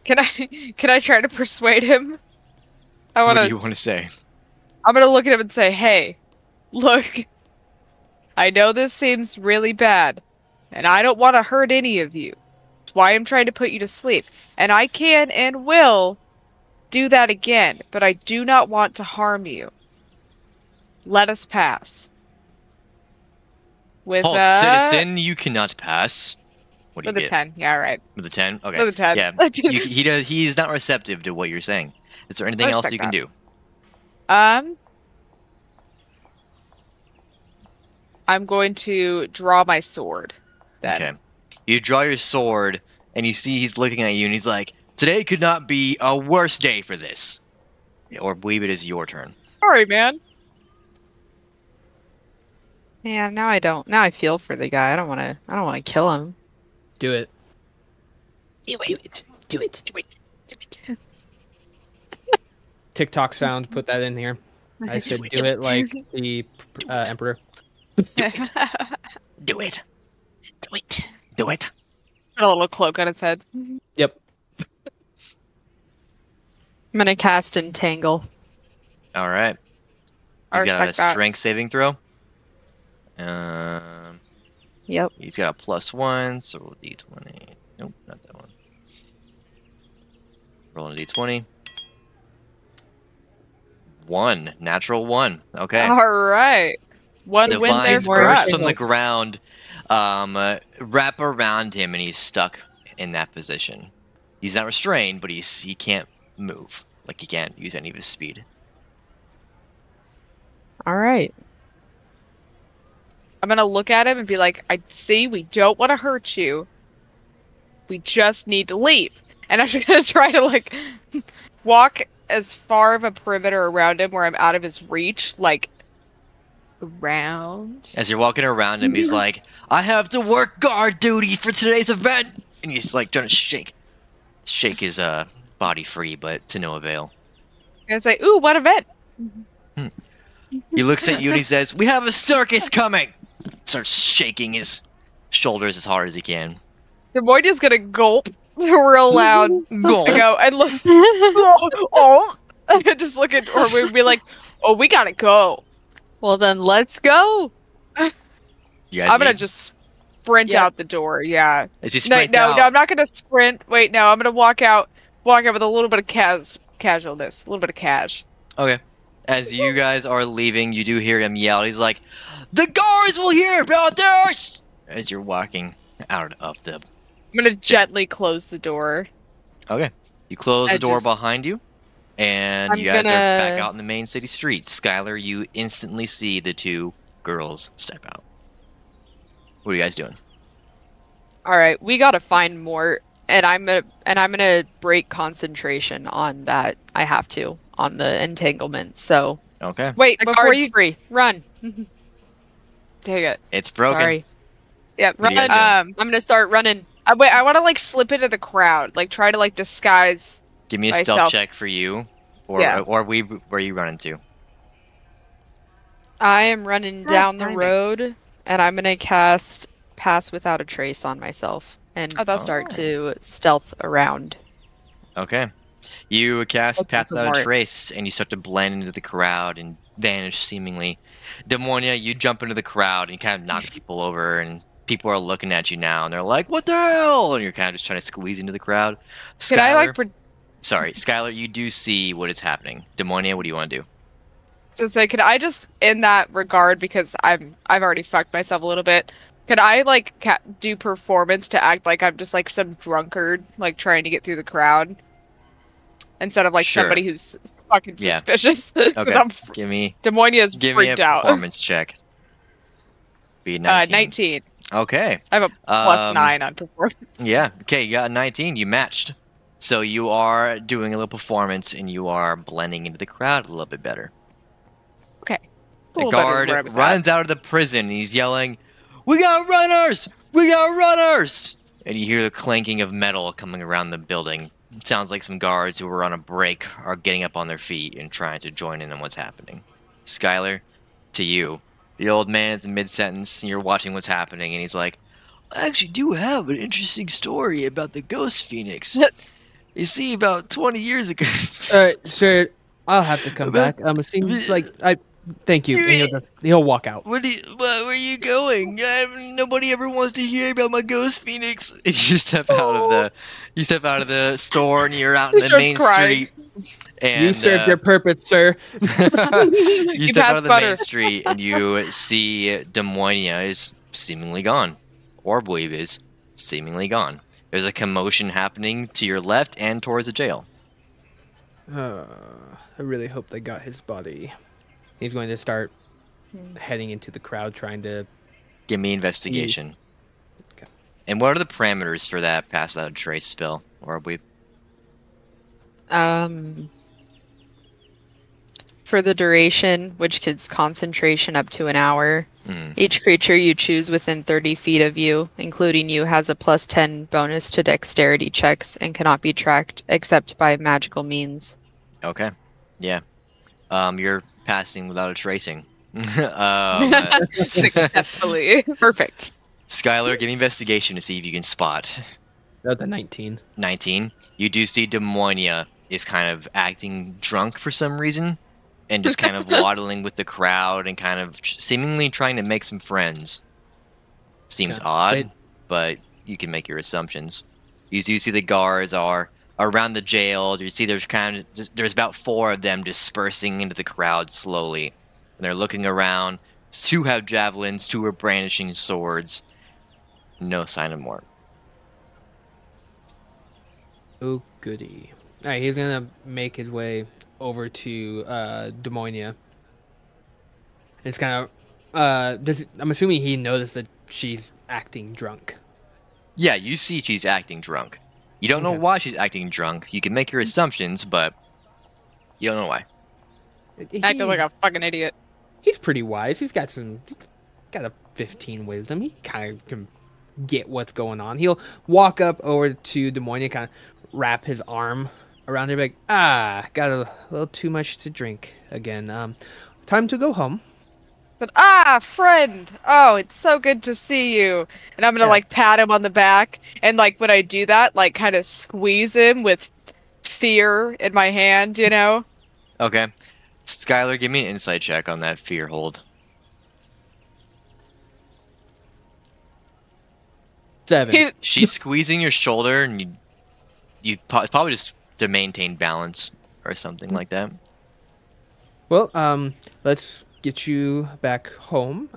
Can I try to persuade him? What do you want to say? I'm gonna look at him and say, "Hey, look, I know this seems really bad, and I don't want to hurt any of you. That's why I'm trying to put you to sleep. And I can and will do that again, but I do not want to harm you. Let us pass." With Halt, citizen, you cannot pass. What do you with a get? 10. Yeah, all right. With a 10? Okay. With a 10. Yeah. He's not receptive to what you're saying. Is there anything I else respect you can that. do? I'm going to draw my sword. Then. Okay. You draw your sword, and you see he's looking at you, and he's like, "Today could not be a worse day for this." Or believe it is your turn. Sorry, man. Man, now I feel for the guy. I don't want to kill him. Do it. Do it. TikTok sound. Put that in here. I said do it like the Emperor. Do it. Do it. Do it. Put a little cloak on its head. Yep. I'm gonna cast Entangle. All right. I He's got a respect that. strength saving throw. Yep. He's got a +1, so roll a d20. Nope, not that one. Roll a d20. 1. Natural 1. Okay. All right. One The win there vines for burst us. from the ground, wrap around him, and he's stuck in that position. He's not restrained, but he can't move. Like, he can't use any of his speed. All right. I'm gonna look at him and be like, I see we don't want to hurt you. We just need to leave. And I'm just gonna try to like walk as far of a perimeter around him where I'm out of his reach, like around. As you're walking around him, he's like, I have to work guard duty for today's event! And he's like trying to shake his body free, but to no avail. And I say, ooh, what event? He looks at you and he says, we have a circus coming! Starts shaking his shoulders as hard as he can. Demoidia's gonna gulp real loud. Gulp. I go and look. And just look at Orway and be like, oh, we gotta go. Well, then let's go. You guys I'm gonna leave? just sprint Yeah. out the door. Yeah. As you No, sprint no, out, no, I'm not gonna sprint. Wait, no, I'm gonna walk out with a little bit of casualness, a little bit of cash. Okay. As you guys are leaving, you do hear him yell. He's like, the guards will hear about this! As you're walking out of the... I'm gonna gently close the door. Okay. You close I the door just- behind you, and I'm you guys are back gonna- out in the main city streets. Skylar, you instantly see the two girls step out. What are you guys doing? All right, we gotta find more, and I'm gonna break concentration on that. I have to on the entanglement. So Okay. Wait, the before guard's you free. Run. take it. It's broken. Sorry. Yep. What are you guys doing? I'm gonna start running. Wait, I want to like slip into the crowd, like try to like disguise. Give me a stealth myself. check for you, or Yeah. where are you running to? I am running God down the damn it. road, and I'm gonna cast Pass Without a Trace on myself and Oh, that's start fine. to stealth around. Okay. You cast That's Path Without a smart. Trace, and you start to blend into the crowd and vanish seemingly. Demonia, you jump into the crowd and you kind of knock people over, and people are looking at you now, and they're like, what the hell? And you're kind of just trying to squeeze into the crowd. Can I like Sorry, Skylar, you do see what is happening. Demonia, what do you want to do? so say? Can I just in that regard because I've already fucked myself a little bit. Can I like do performance to act like I'm just like some drunkard, like trying to get through the crowd, instead of like Sure. somebody who's fucking Yeah. suspicious? 'Cause Okay, give me Demonia's a freaked out. performance check. Be 19. 19. Okay. I have a plus 9 on performance. Yeah, okay, you got a 19, you matched. So you are doing a little performance, and you are blending into the crowd a little bit better. Okay. It's a The little better than guard where I was at. runs out of the prison, and he's yelling, we got runners! We got runners! And you hear the clanking of metal coming around the building. It sounds like some guards who were on a break are getting up on their feet and trying to join in on what's happening. Skylar, to you. The old man is in mid-sentence, and you're watching what's happening, and he's like, I actually do have an interesting story about the ghost phoenix. You see, about 20 years ago... Sir, I'll have to come back. It seems like I. Thank you. And he'll walk out. Where are you going? Nobody ever wants to hear about my ghost phoenix. And you step out of the store, and you're out in He the starts main crying. street. And You served your purpose, sir. you step pass out of the butter. main street, and you see Demonia is seemingly gone. Orbweave is seemingly gone. There's a commotion happening to your left and towards the jail. I really hope they got his body. He's going to start heading into the crowd, trying to. Give me investigation. Okay. And what are the parameters for that pass without a trace spell, Orbweave? For the duration, which gives concentration up to an hour, Hmm. each creature you choose within 30 feet of you, including you, has a plus 10 bonus to dexterity checks and cannot be tracked except by magical means. Okay. Yeah. You're passing without a tracing. Successfully. Perfect. Skylar, give me investigation to see if you can spot. That's a 19. 19. You do see Demonia is kind of acting drunk for some reason, and just kind of waddling with the crowd and kind of seemingly trying to make some friends. Seems Okay. odd, Wait. but you can make your assumptions. You do see the guards are around the jail. You see there's about 4 of them dispersing into the crowd slowly. And they're looking around, Two have javelins, two are brandishing swords. No sign of Mort. Oh, goody. All right, he's gonna make his way over to Demonia. It's kind of I'm assuming he noticed that she's acting drunk. Yeah, you see she's acting drunk. You don't know Okay. why she's acting drunk. You can make your assumptions, but you don't know why. Acting like a fucking idiot. He's pretty wise. He's got a 15 wisdom. He kind of can get what's going on. He'll walk up over to Demonia, kind of wrap his arm around her, like, got a little too much to drink again. Time to go home. But friend! Oh, it's so good to see you. And I'm gonna Yeah. like pat him on the back, and like when I do that, like kind of squeeze him with fear in my hand, you know? Okay. Skylar, give me an insight check on that fear hold. 7. He- She's squeezing your shoulder, and you probably just to maintain balance or something like that. Well, let's get you back home.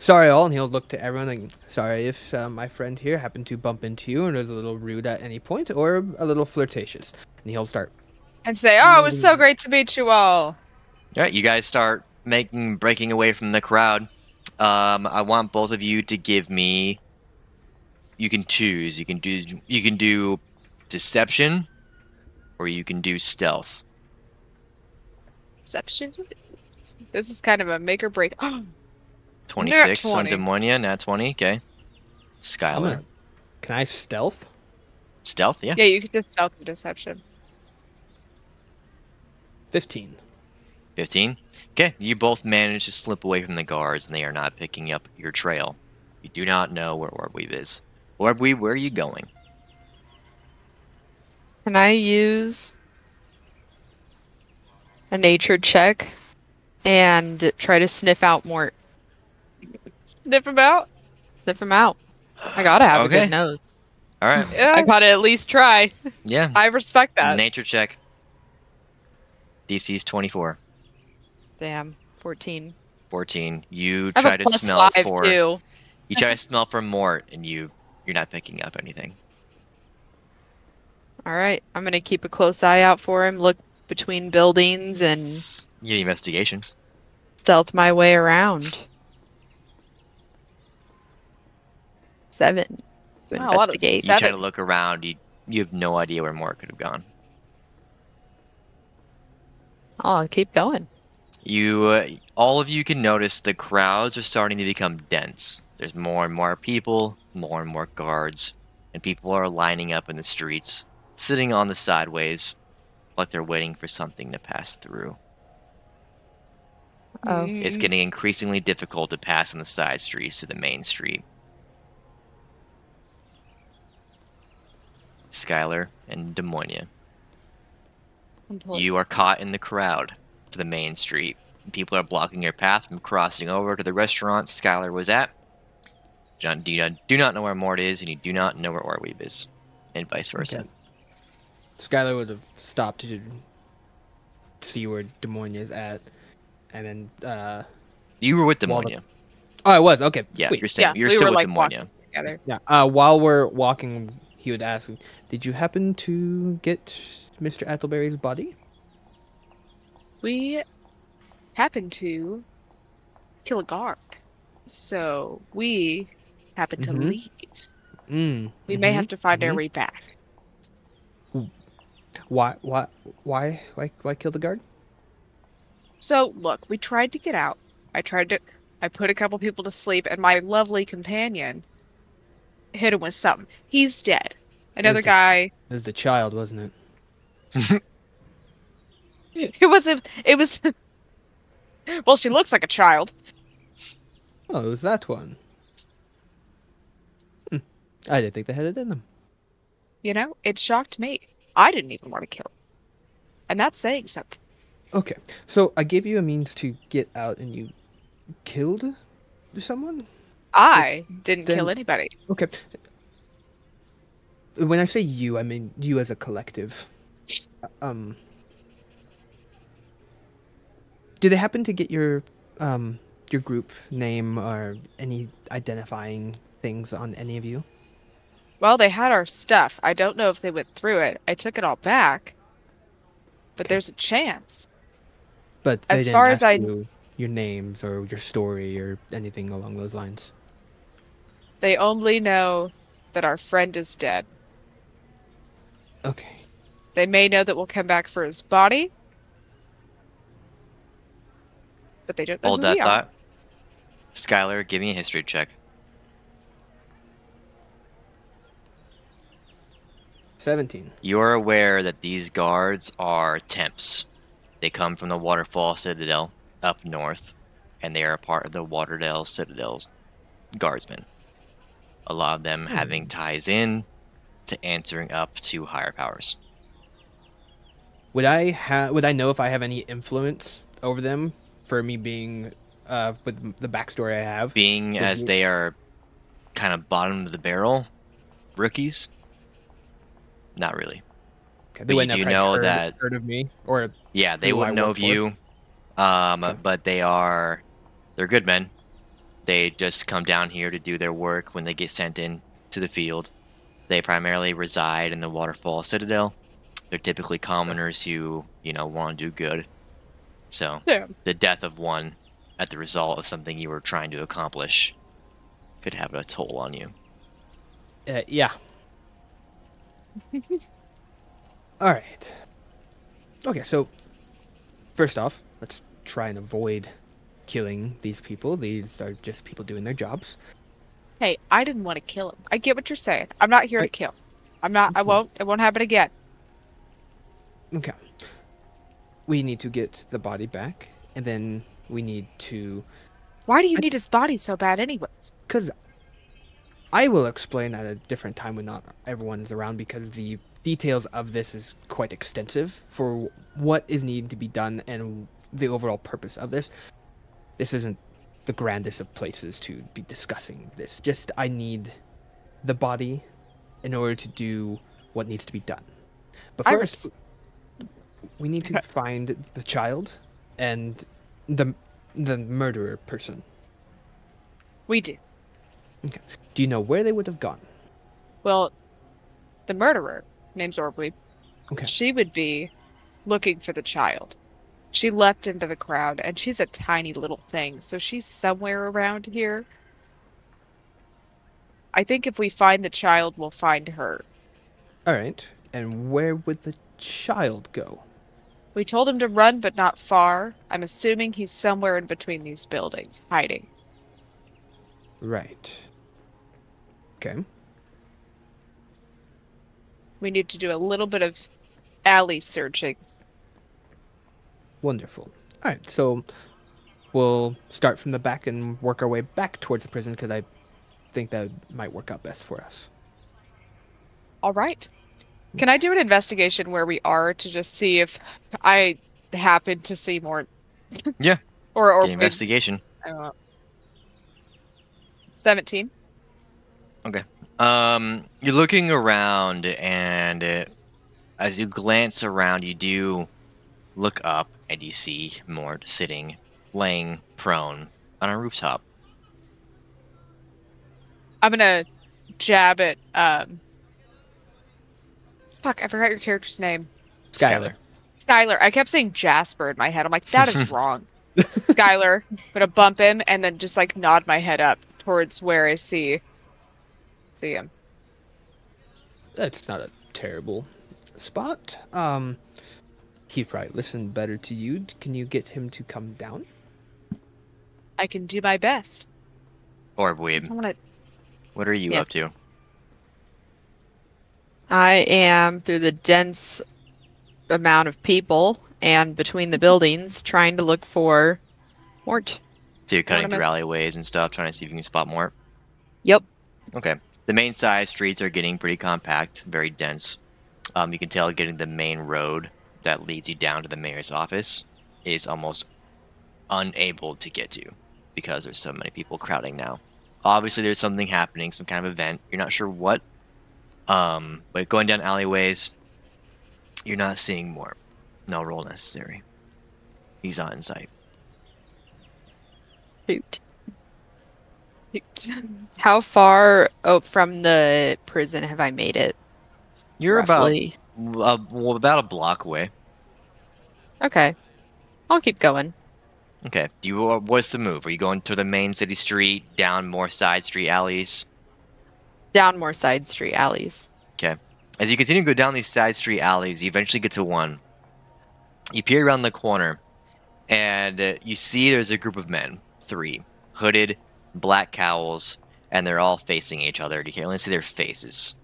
Sorry all, and he'll look to everyone like, sorry if my friend here happened to bump into you and was a little rude at any point, or a little flirtatious. And he'll start. and say, oh, it was so great to meet you all. All right, you guys start breaking away from the crowd. I want both of you to give me. You can choose. You can do deception, or you can do stealth. Deception? This is kind of a make or break. 26 Nat on 20. Demonia, nat 20. Okay. I'm Skylar, gonna- Can I stealth? stealth. Yeah. Yeah, you could just stealth the deception. 15. 15. Okay, you both manage to slip away from the guards, and they are not picking up your trail. You do not know where Orbweave is. Orbweave, where are you going? Can I use a nature check and try to sniff out Mort? Sniff him out? Sniff him out. I gotta have a Okay. good nose. All right. I Yeah, gotta at least try. Yeah. I respect that. Nature check. DC's 24. Damn, 14. 14. You I have try a to plus smell 5 for. too. You try to smell for Mort, and you're not picking up anything. All right, I'm gonna keep a close eye out for him. Look between buildings and You need investigation. stealth my way around. 7. To Wow, a lot of investigate. You try to Sevens. look around. You have no idea where Mort could have gone. I'll keep going. All of you can notice the crowds are starting to become dense. There's more and more people, more and more guards, and people are lining up in the streets, sitting on the sideways, like they're waiting for something to pass through. Oh. It's getting increasingly difficult to pass on the side streets to the main street. Skylar and Demonia, you are caught in the crowd to the main street. People are blocking your path from crossing over to the restaurant Skylar was at. John, do not know where Mort is, and you do not know where Orweave is, and vice versa. Okay. Skylar would have stopped to see where Demonia is at, and then. You were with While the- Demonia. Oh, I was okay. Yeah, sweet. you're staying. Yeah, You're we still were, with like, Demonia. walking together. Yeah. While we're walking, he would ask, "Did you happen to get Mr. Attleberry's body?" We happened to kill a guard. So we happened to Mhm. leave. We may have to find our mhm. way back. Why kill the guard? So look, we tried to get out. I put a couple people to sleep, and my lovely companion hit him with something. He's dead. Another Is it- guy. It was the child, wasn't it? It was well, she looks like a child. Oh, it was that one. I didn't think they had it in them. You know, it shocked me. I didn't even want to kill him. And that's saying something. Okay, so I gave you a means to get out, and you killed someone. I didn't then- kill anybody. Okay. When I say you, I mean you as a collective. Do they happen to get your your group name or any identifying things on any of you? Well, they had our stuff. I don't know if they went through it. I took it all back. But Okay. there's a chance. But they As didn't far as ask I you your names or your story or anything along those lines. They only know that our friend is dead. Okay. They may know that we'll come back for his body. But they don't know Hold who that we are. thought. Skylar, give me a history check. 17. You're aware that these guards are temps. They come from the Waterfall Citadel up north, and they are a part of the Waterdale Citadel's guardsmen. A lot of them having ties in to answering up to higher powers. Would I know if I have any influence over them for me being with the backstory I have? Being Would as you- they are kind of bottom of the barrel rookies, not really. Okay, But you do know that heard of me or yeah, they who I wouldn't know work of for? you. But they're good men. They just come down here to do their work when they get sent in to the field. They primarily reside in the Waterfall Citadel. They're typically commoners who, want to do good. So Yeah. the death of one at the result of something you were trying to accomplish could have a toll on you. Yeah. All right. Okay, so first off, let's try and avoid killing these people. These are just people doing their jobs. Hey, I didn't want to kill him. I get what you're saying. I'm not here to Right. kill. I'm not. I won't. It won't happen again. Okay. We need to get the body back, and then we need to... Why do you need his body so bad, anyways? Because I will explain at a different time when not everyone's around, because the details of this is quite extensive for what is needing to be done and the overall purpose of this. This isn't the grandest of places to be discussing this. Just I need the body in order to do what needs to be done. But I first, we need to find the child and the murderer person. We do. Okay. Do you know where they would have gone? Well, the murderer, name's Orby, Okay. she would be looking for the child. She leapt into the crowd, and she's a tiny little thing, so she's somewhere around here. I think if we find the child, we'll find her. All right. And where would the child go? We told him to run, but not far. I'm assuming he's somewhere in between these buildings, hiding. Right. Okay. We need to do a little bit of alley searching. Wonderful. All right. So we'll start from the back and work our way back towards the prison, because I think that might work out best for us. All right. Can I do an investigation where we are to just see if I happen to see more? Yeah. or Get investigation. 17. Okay. You're looking around, and as you glance around, you do look up, and you see Mort sitting, laying prone on a rooftop. I'm gonna jab at fuck, I forgot your character's name. Skylar. Skylar. I kept saying Jasper in my head. I'm like, that is wrong. Skylar. I'm gonna bump him and then just like nod my head up towards where I see him. That's not a terrible spot. He probably listened better to you. Can you get him to come down? I can do my best. Orbweeb, I wanna what are you Yeah. up to? I am through the dense amount of people and between the buildings trying to look for Mort. So you're cutting through Artemis. alleyways and stuff, trying to see if you can spot Mort? Yep. Okay. The main side streets are getting pretty compact, very dense. You can tell getting the main road that leads you down to the mayor's office is almost unable to get to because there's so many people crowding now. Obviously, there's something happening, some kind of event. You're not sure what. But going down alleyways, you're not seeing Mort. No roll necessary. He's not in sight. Shoot. How far from the prison have I made it? You're Roughly. about a block away. Okay. I'll keep going. Okay. What's the move? Are you going to the main city street, down more side street alleys? Down more side street alleys. Okay. As you continue to go down these side street alleys, you eventually get to one. You peer around the corner, and you see there's a group of men, 3, hooded, black cowls, and they're all facing each other. You can only see their faces.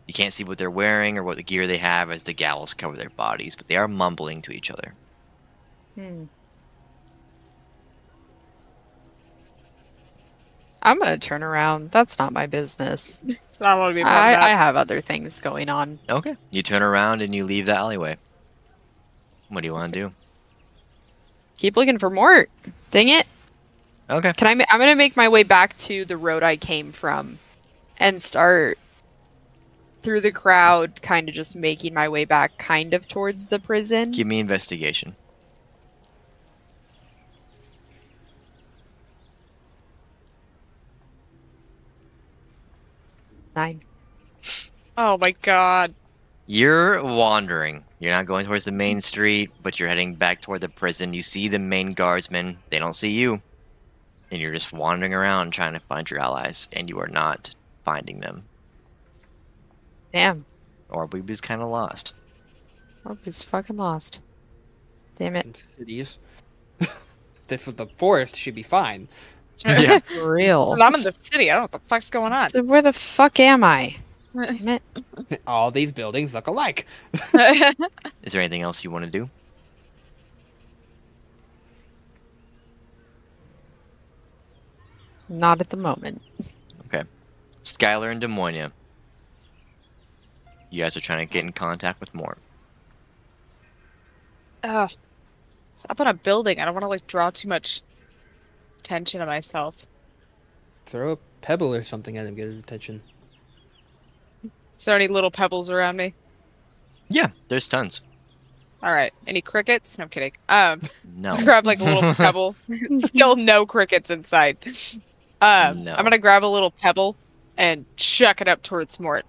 You can't see what they're wearing or what the gear they have as the gowls cover their bodies, but they are mumbling to each other. I'm gonna turn around. That's not my business. I don't want to be a part of I that. have other things going on. Okay. You turn around and you leave the alleyway. What do you want to do? Keep looking for Mort. Dang it. Okay. I'm gonna make my way back to the road I came from and start through the crowd, kind of just making my way back kind of towards the prison. Give me investigation. Nine. Oh my god. You're wandering. You're not going towards the main street, but you're heading back toward the prison. You see the main guardsmen. They don't see you. And you're just wandering around trying to find your allies, and you are not finding them. Damn. Or we was kind of lost. He's fucking lost. Damn it. In cities. The forest should be fine. Yeah. For real. I'm in the city. I don't know what the fuck's going on. So where the fuck am I? Damn it. All these buildings look alike. Is there anything else you want to do? Not at the moment. Okay. Skylar and Des Moines. You guys are trying to get in contact with Mort. Ugh. It's up on a building. I don't want to like draw too much attention to myself. Throw a pebble or something at him, get his attention. Is there any little pebbles around me? Yeah, there's tons. All right. Any crickets? No I'm kidding. No. Grab like a little pebble. Still no crickets inside. No. I'm gonna grab a little pebble and chuck it up towards Mort.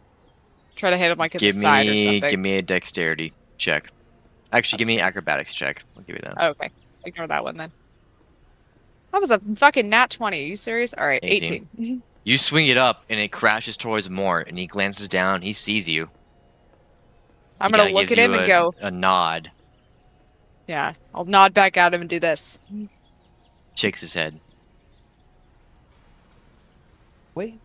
Try to hit him like in the side or something. Give me a dexterity check. Actually, give me an acrobatics check. I'll give you that. Oh, okay. Ignore that one then. That was a fucking nat 20. Are you serious? All right, 18. You swing it up, and it crashes towards Mort, and he glances down. He sees you. I'm He gonna kinda look gives at him you and go, a nod. yeah. I'll nod back at him and do this. Shakes his head. Wait.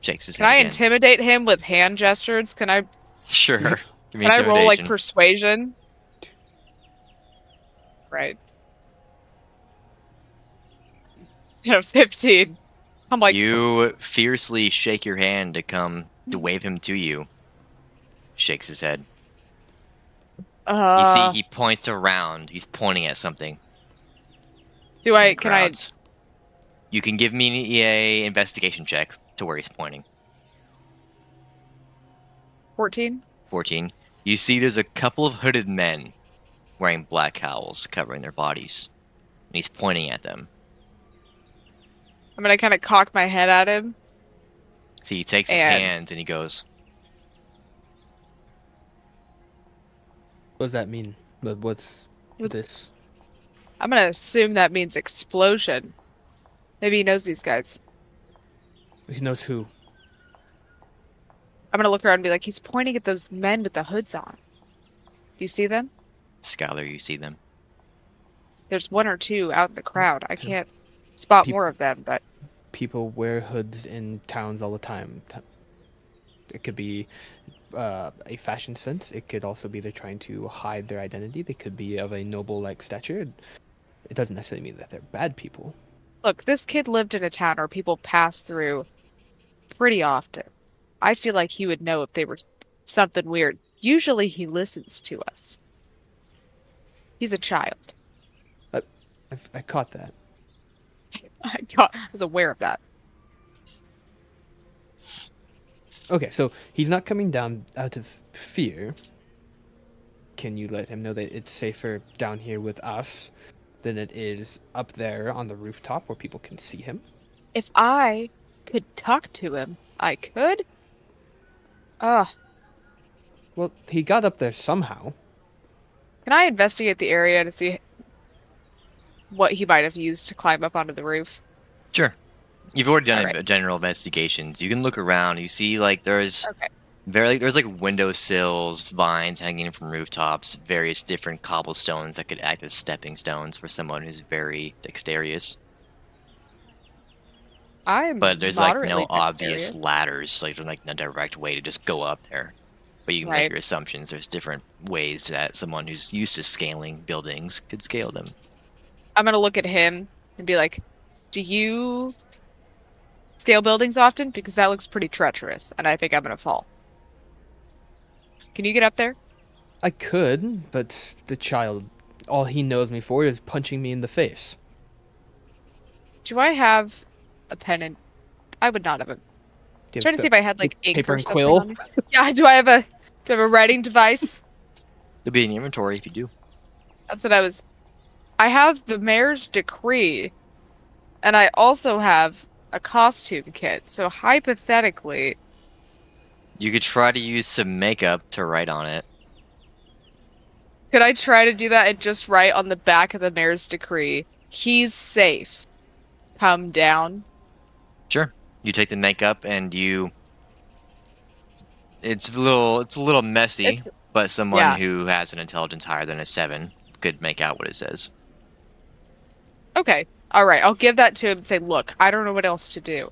Shakes his Can head I again. intimidate him with hand gestures? Can I Sure. Give me can I roll like intimidation. persuasion? Right. 15. I'm like, You fiercely shake your hand to wave him to you. Shakes his head. You see, he points around. He's pointing at something. do I in the can I crowds. You can give me a investigation check to where he's pointing. 14? 14. You see there's a couple of hooded men wearing black cowls covering their bodies. And he's pointing at them. I'm gonna kind of cock my head at him. See, he takes his And- hands and he goes, What does that mean? What's this? I'm gonna assume that means explosion. Maybe he knows these guys. He knows who. I'm gonna look around and be like, he's pointing at those men with the hoods on. Do you see them? Skylar, you see them. There's one or two out in the crowd. I can't spot Peop- more of them, but People wear hoods in towns all the time. It could be a fashion sense. It could also be they're trying to hide their identity. They could be of a noble-like stature. It doesn't necessarily mean that they're bad people. look, this kid lived in a town where people pass through pretty often. I feel like he would know if they were something weird. Usually he listens to us. He's a child. I caught that. I was aware of that. Okay, so he's not coming down out of fear. Can you let him know that it's safer down here with us than it is up there on the rooftop where people can see him. If I could talk to him, I could. Ugh. Well, he got up there somehow. Can I investigate the area to see what he might have used to climb up onto the roof? Sure. You've already done Alright. general investigations. You can look around. You see, like, there's Okay. there's like windowsills, vines hanging from rooftops, various different cobblestones that could act as stepping stones for someone who's very dexterous. I'm But there's like moderately no obvious dexterous. ladders, like there's like no direct way to just go up there. But you can Right. make your assumptions. There's different ways that someone who's used to scaling buildings could scale them. I'm gonna look at him and be like, "Do you scale buildings often? Because that looks pretty treacherous, and I think I'm gonna fall." Can you get up there? I could, but the child, all he knows me for is punching me in the face. Do I have a pen and... I would not have a... Do you Trying to see if I had like ink paper or and something quill? on me. Yeah, do I have a writing device? There'll be an inventory if you do. That's what I was... I have the mayor's decree, and I also have a costume kit, so hypothetically... You could try to use some makeup to write on it. Could I try to do that and just write on the back of the mayor's decree, "He's safe. Come down"? Sure. You take the makeup and you. It's a little messy, It's- but someone yeah. who has an intelligence higher than a 7 could make out what it says. Okay. Alright, I'll give that to him and say, "Look, I don't know what else to do.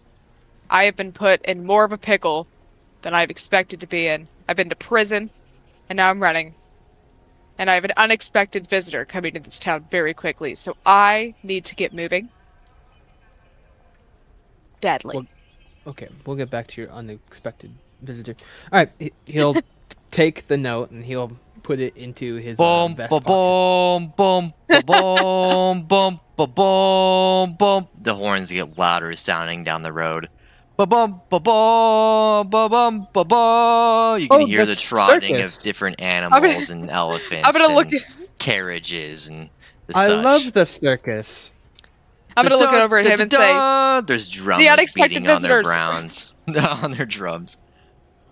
I have been put in more of a pickle than I've expected to be in. I've been to prison, and now I'm running. And I have an unexpected visitor coming to this town very quickly, so I need to get moving. Badly." Well, okay, we'll get back to your unexpected visitor. All right, he'll take the note and he'll put it into his Boom, vest boom, pocket. boom, boom, boom, boom, boom, boom. The horns get louder, sounding down the road. Ba-bum, ba-bum, ba-bum, ba-bum. You can Oh, hear the the trotting circus. of different animals and elephants I'm gonna look and at carriages and the I such. love the circus. I'm gonna look over at him and say, There's drummers unexpected beating on their visitors." browns. on their drums.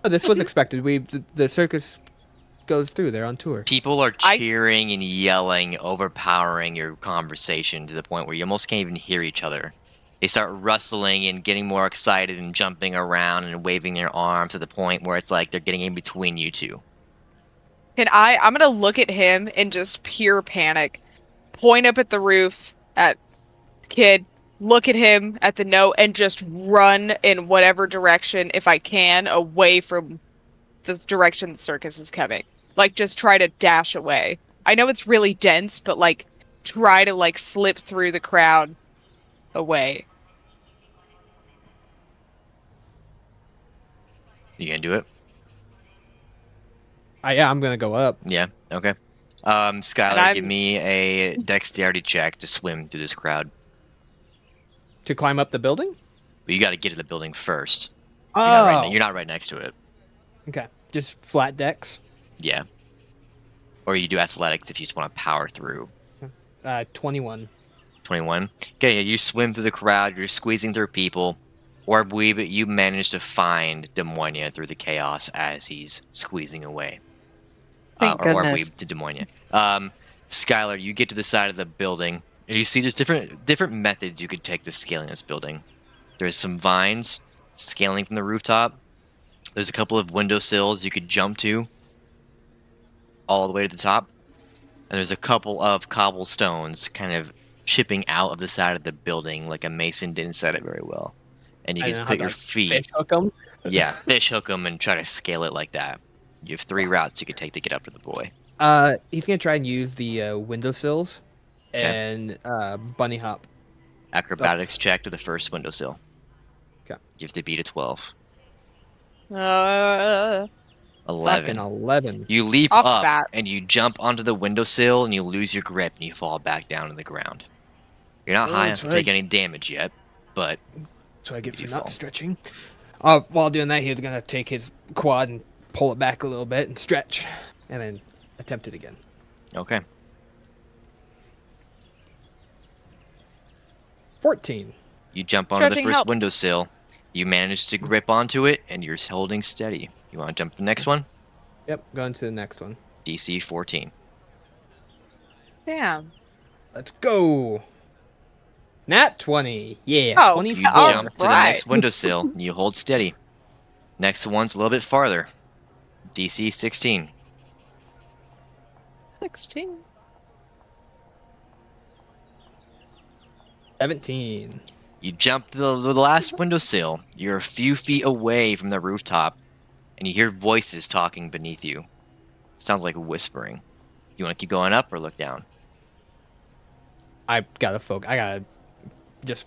Oh, this was expected. The circus goes through. They're on tour. People are I- cheering and yelling, overpowering your conversation to the point where you almost can't even hear each other. They start rustling and getting more excited and jumping around and waving their arms to the point where it's like they're getting in between you two. I'm gonna look at him in just pure panic, point up at the roof at the kid, look at him at the note, and just run in whatever direction, if I can, away from the direction the circus is coming. Like, just try to dash away. I know it's really dense, but like, try to like slip through the crowd away. You gonna do it? Yeah, I'm gonna go up. Yeah, okay. Skylar, I'm- give me a dexterity check to swim through this crowd. To climb up the building? But you gotta get to the building first. Oh, You're not right next to it. okay. Just flat decks. Yeah. Or you do athletics if you just want to power through. 21. 21. Okay, yeah, you swim through the crowd, you're squeezing through people. Orbweeb, you manage to find Demonia through the chaos as he's squeezing away. Thank or goodness. Orbweeb to Demonia. Skylar, you get to the side of the building, and you see there's different methods you could take to scaling this building. There's some vines scaling from the rooftop. There's a couple of windowsills you could jump to all the way to the top. And there's a couple of cobblestones kind of chipping out of the side of the building like a mason didn't set it very well. And you I can know how put to, your like, feet, Fish hook 'em. yeah, fish hook them and try to scale it like that. You have 3 routes you could take to get up to the boy. He's gonna try and use the windowsills 'Kay. and bunny hop. Acrobatics check to the first windowsill. 'Kay. You have to beat a 12. 11. Fucking 11. You leap Off the up bat. and you jump onto the windowsill and you lose your grip and you fall back down to the ground. You're not Oh, high enough to that's take right. any damage yet, but So I get You for not fall. stretching. While doing that, he's gonna take his quad and pull it back a little bit and stretch, and then attempt it again. okay. 14. You jump onto the Stretching first helps. windowsill. You manage to grip onto it, and you're holding steady. You want to jump to the next one? Yep, going to the next one. DC 14. Damn. Let's go. Nat 20. Yeah, Oh, 24. You all jump to the right. next windowsill, and you hold steady. Next one's a little bit farther. DC 16. 16. 17. You jump to the last windowsill. You're a few feet away from the rooftop, and you hear voices talking beneath you. It sounds like whispering. You want to keep going up or look down? I gotta just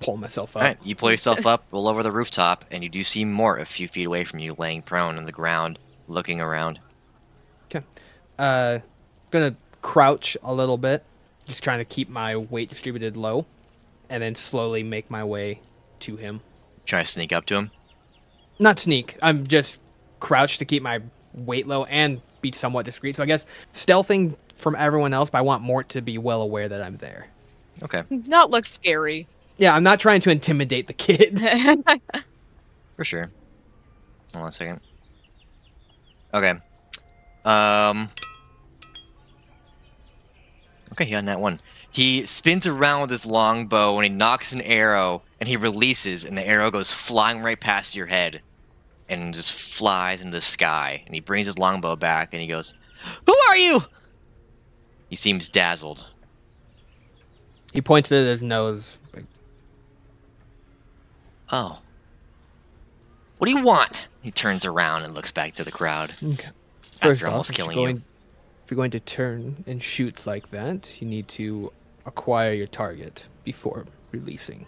pull myself up. All right, you pull yourself up, roll over the rooftop, and you do see Mort a few feet away from you, laying prone on the ground, looking around. Gonna crouch a little bit, just trying to keep my weight distributed low, and then slowly make my way to him. Try to sneak up to him. Not sneak. I'm just crouched to keep my weight low and be somewhat discreet. So I guess stealthing from everyone else, but I want Mort to be well aware that I'm there. Okay, Not look scary. Yeah, I'm not trying to intimidate the kid. for sure. Hold on a second. Okay. Okay, he got that one. He spins around with his longbow and he knocks an arrow and he releases and the arrow goes flying right past your head and just flies into the sky. And he brings his longbow back and he goes, "Who are you?" He seems dazzled. He points at his nose. Like, Oh. What do you want? He turns around and looks back to the crowd. okay. After almost if killing you're you. going, if you're going to turn and shoot like that, you need to acquire your target before releasing.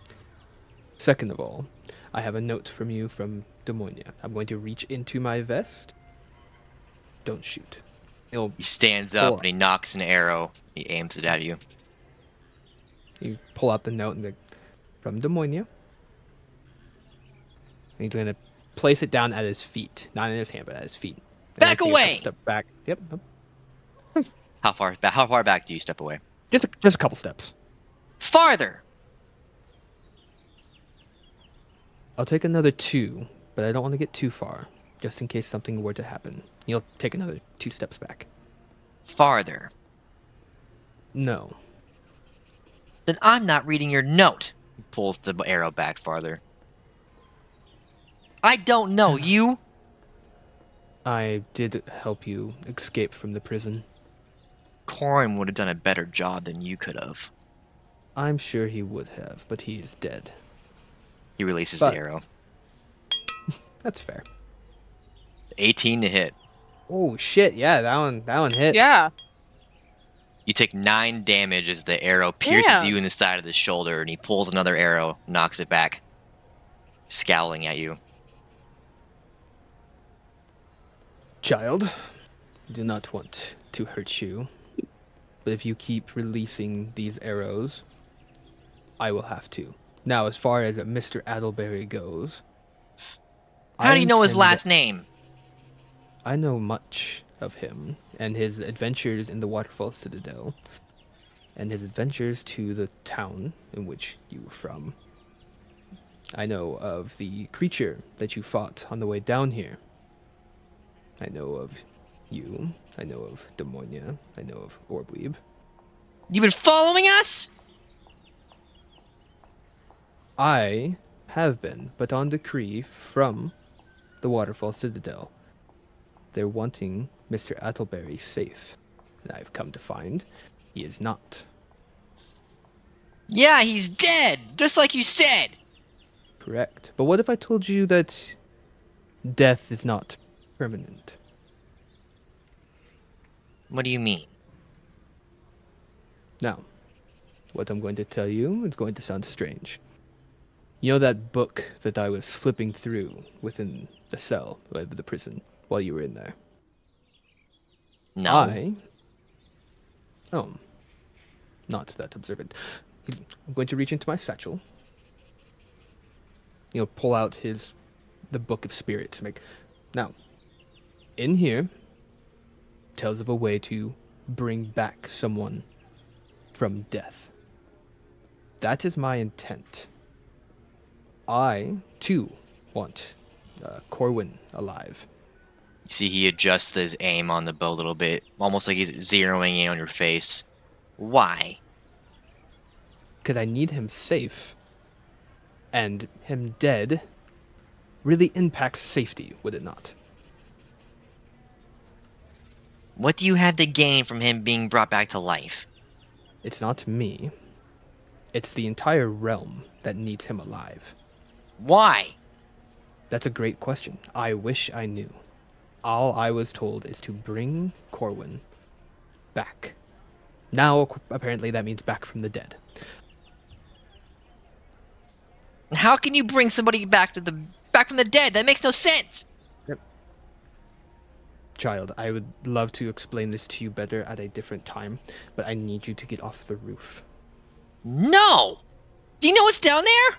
Second of all, I have a note from you from Demonia. I'm going to reach into my vest. Don't shoot. He'll He stands up Cool. and he knocks an arrow. He aims it at you. You pull out the note and be like, from Demonia. And he's going to place it down at his feet. Not in his hand, but at his feet. And Back I take a away! Step back. Yep. How far back do you step away? Just a couple steps. Farther! I'll take another 2, but I don't want to get too far, just in case something were to happen. You'll take another 2 steps back. Farther. No. Then I'm not reading your note. He pulls the arrow back farther. I don't know you. I did help you escape from the prison. Corin would have done a better job than you could have. I'm sure he would have, but he is dead. He releases But- the arrow. That's fair. 18 to hit. Oh shit, yeah, that one hits. Yeah. You take 9 damage as the arrow pierces Damn. you in the side of the shoulder, and he pulls another arrow, knocks it back, scowling at you. Child, I do not want to hurt you, but if you keep releasing these arrows, I will have to. Now, as far as Mr. Adelberry goes, How do you know his intend- last name? I know much of him and his adventures in the Waterfall Citadel, and his adventures to the town in which you were from. I know of the creature that you fought on the way down here. I know of you. I know of Demonia. I know of Orbweeb. You've been following us? I have been, but on decree from the Waterfall Citadel. They're wanting Mr. Athelberry safe, and I've come to find he is not. Yeah, he's dead, just like you said. Correct. But what if I told you that death is not permanent? What do you mean? Now, what I'm going to tell you is going to sound strange. You know that book that I was flipping through within the cell of the prison while you were in there? No. Oh. Not that observant. I'm going to reach into my satchel. Pull out the Book of Spirits. Now, in here, tells of a way to bring back someone from death. that is my intent. I, too, want Corwin alive. You see, he adjusts his aim on the bow a little bit, almost like he's zeroing in on your face. Why? Because I need him safe. And him dead really impacts safety, would it not? What do you have to gain from him being brought back to life? It's not me. It's the entire realm that needs him alive. Why? That's a great question. I wish I knew. All I was told is to bring Corwin back. Now, apparently, that means back from the dead. How can you bring somebody back from the dead? That makes no sense. Yep. Child, I would love to explain this to you better at a different time, but I need you to get off the roof. No! Do you know what's down there?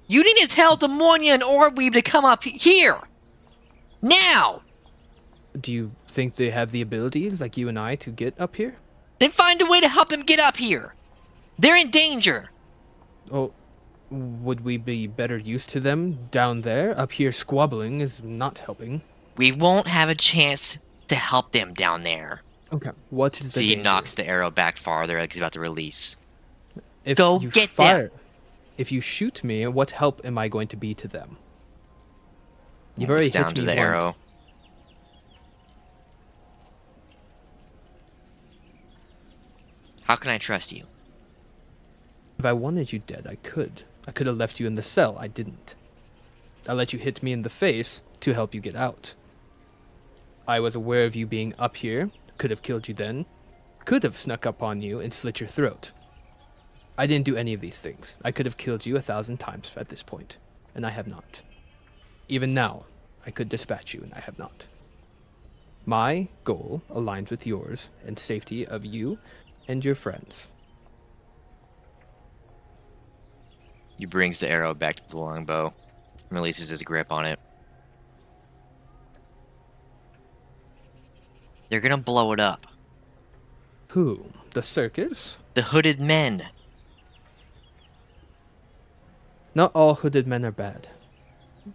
You need to tell Demonia and Orweeb to come up here! Now! Do you think they have the abilities, like you and I, to get up here? Then find a way to help them get up here! They're in danger! Oh, would we be better used to them down there? Up here squabbling is not helping. We won't have a chance to help them down there. Okay, what is the See, he danger? knocks the arrow back farther like he's about to release. If Go you get fire, them! If you shoot me, what help am I going to be to them? You've Looks already down hit to me the once. arrow. How can I trust you? If I wanted you dead, I could. I could have left you in the cell. I didn't. I let you hit me in the face to help you get out. I was aware of you being up here, could have killed you then, could have snuck up on you and slit your throat. I didn't do any of these things. I could have killed you 1,000 times at this point, and I have not. Even now, I could dispatch you, and I have not. My goal aligns with yours and safety of you and your friends. He brings the arrow back to the longbow and releases his grip on it. They're gonna blow it up. Who? The circus? The hooded men. Not all hooded men are bad.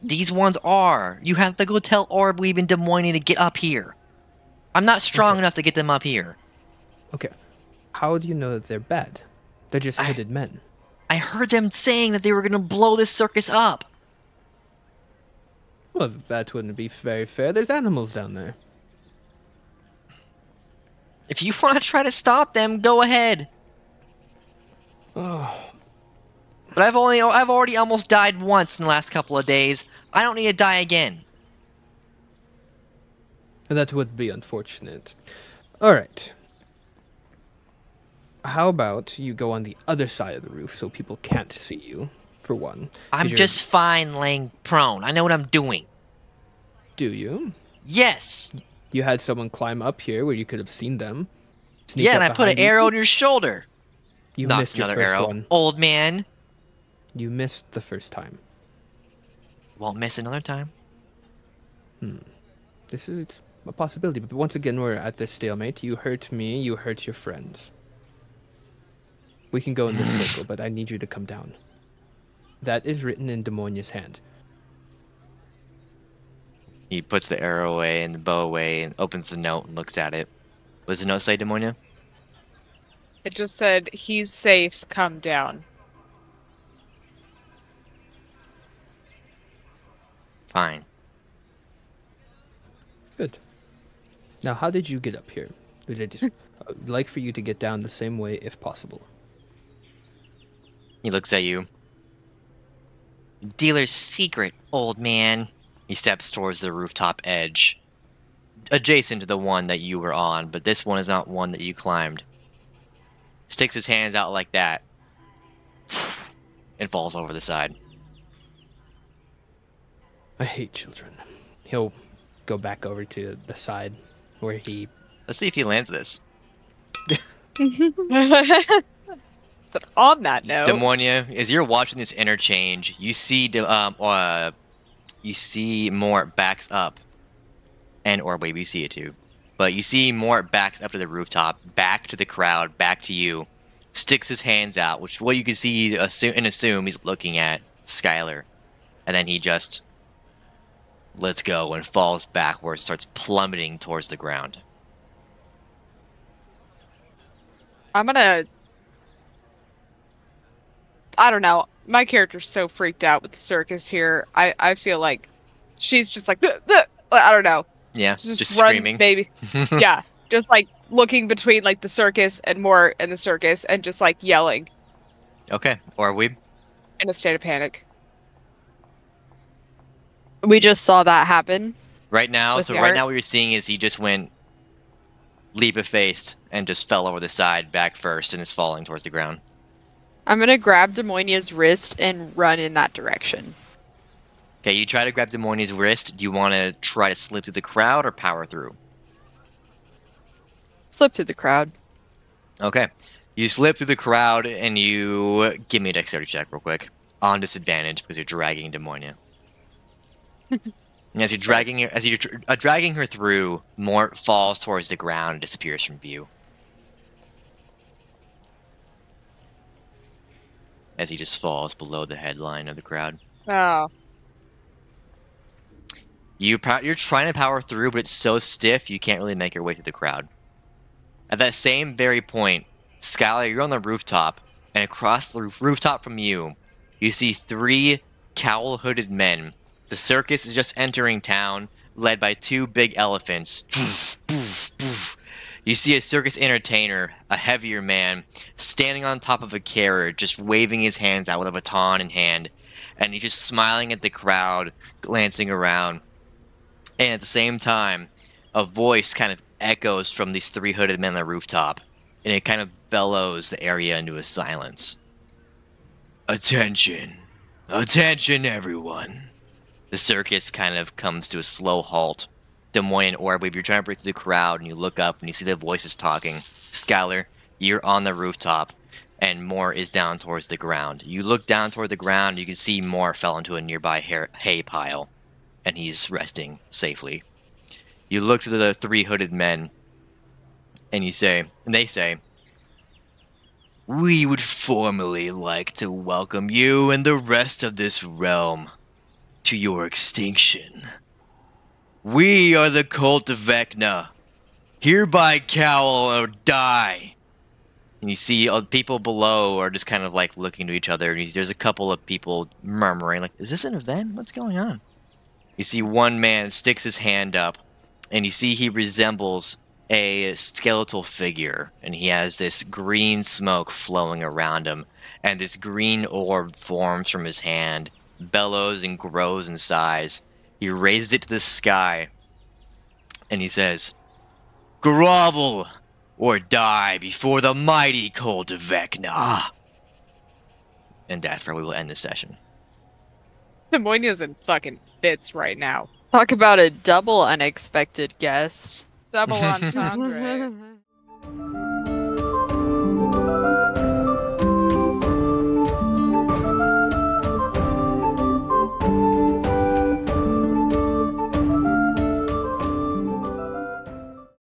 These ones are. You have to go tell Orweeb and Demonia to get up here. I'm not strong Okay. enough to get them up here. Okay. How do you know that they're bad? They're just hooded men. I heard them saying that they were gonna blow this circus up. Well, that wouldn't be very fair. There's animals down there. If you want to try to stop them, go ahead. Oh, But I've already almost died once in the last couple of days. I don't need to die again. that would be unfortunate. Alright. How about you go on the other side of the roof so people can't see you, for one. 'Cause I'm you're- just fine laying prone. I know what I'm doing. Do you? Yes. You had someone climb up here where you could have seen them. Sneak Yeah, up and I put an behind you. arrow in your shoulder. You Knocks missed your another first arrow. one. Old man. You missed the first time. Won't miss another time. This is a possibility, but once again, we're at this stalemate. You hurt me, you hurt your friends. We can go in this circle, but I need you to come down. That is written in Demonia's hand. He puts the arrow away and the bow away and opens the note and looks at it. What does the note say, Demonia? It just said, "He's safe. Come down." Fine. Good. Now, how did you get up here? Is it like for you to get down the same way if possible? He looks at you. Dealer's secret, old man. He steps towards the rooftop edge, adjacent to the one that you were on, but this one is not one that you climbed. Sticks his hands out like that, and falls over the side. I hate children. He'll go back over to the side where he... Let's see if he lands this. But on that note, Demonia, as you're watching this interchange, you see Mort backs up, and Orweeb, you see it too, but you see Mort backs up to the rooftop, back to the crowd, back to you, sticks his hands out, which what you can see and assume he's looking at Skylar, and then he just lets go and falls backwards, starts plummeting towards the ground. I'm gonna. I don't know. My character's so freaked out with the circus here. I feel like she's just like, I don't know. Yeah, Just just runs, screaming. baby. Yeah, just like looking between like the circus and more in the circus and just like yelling Okay, or we. in a state of panic. We just saw that happen. Right now, With so the right art? now what you're seeing is he just went leap of faith and just fell over the side back first and is falling towards the ground. I'm gonna grab Demonia's wrist and run in that direction. Okay, you try to grab Demonia's wrist. Do you want to try to slip through the crowd or power through? Slip through the crowd. Okay. You slip through the crowd and you give me a dexterity check real quick. On disadvantage because you're dragging Demonia. And as you're dragging her through, Mort falls towards the ground and disappears from view. As he just falls below the headline of the crowd. Oh. You're trying to power through, but it's so stiff you can't really make your way through the crowd. At that same very point, Skylar, you're on the rooftop, and across the rooftop from you, you see 3 cowl-hooded men. The circus is just entering town, led by 2 big elephants. You see a circus entertainer, a heavier man, standing on top of a carriage, just waving his hands out with a baton in hand, and he's just smiling at the crowd, glancing around. And at the same time, a voice kind of echoes from these 3 hooded men on the rooftop, and it kind of bellows the area into a silence. Attention! Attention, everyone! The circus kind of comes to a slow halt. Des Moines and Orb, if you're trying to break through the crowd and you look up and you see the voices talking, Skylar, you're on the rooftop, and Moore is down towards the ground. You look down toward the ground, you can see Moore fell into a nearby hay pile, and he's resting safely. You look to the 3 hooded men, and they say, "We would formally like to welcome you and the rest of this realm to your extinction. We are the cult of Vecna. Hereby cowl or die." And you see people below are just kind of like looking to each other, and there's a couple of people murmuring, like, is this an event? What's going on? You see one man sticks his hand up, and you see he resembles a skeletal figure, and he has this green smoke flowing around him, and this green orb forms from his hand, bellows and grows in size. He raises it to the sky, and he says, "Grovel or die before the mighty cult of Vecna." And that's where we will end this session. Demoinia's in fucking fits right now. Talk about a double unexpected guest. Double entendre.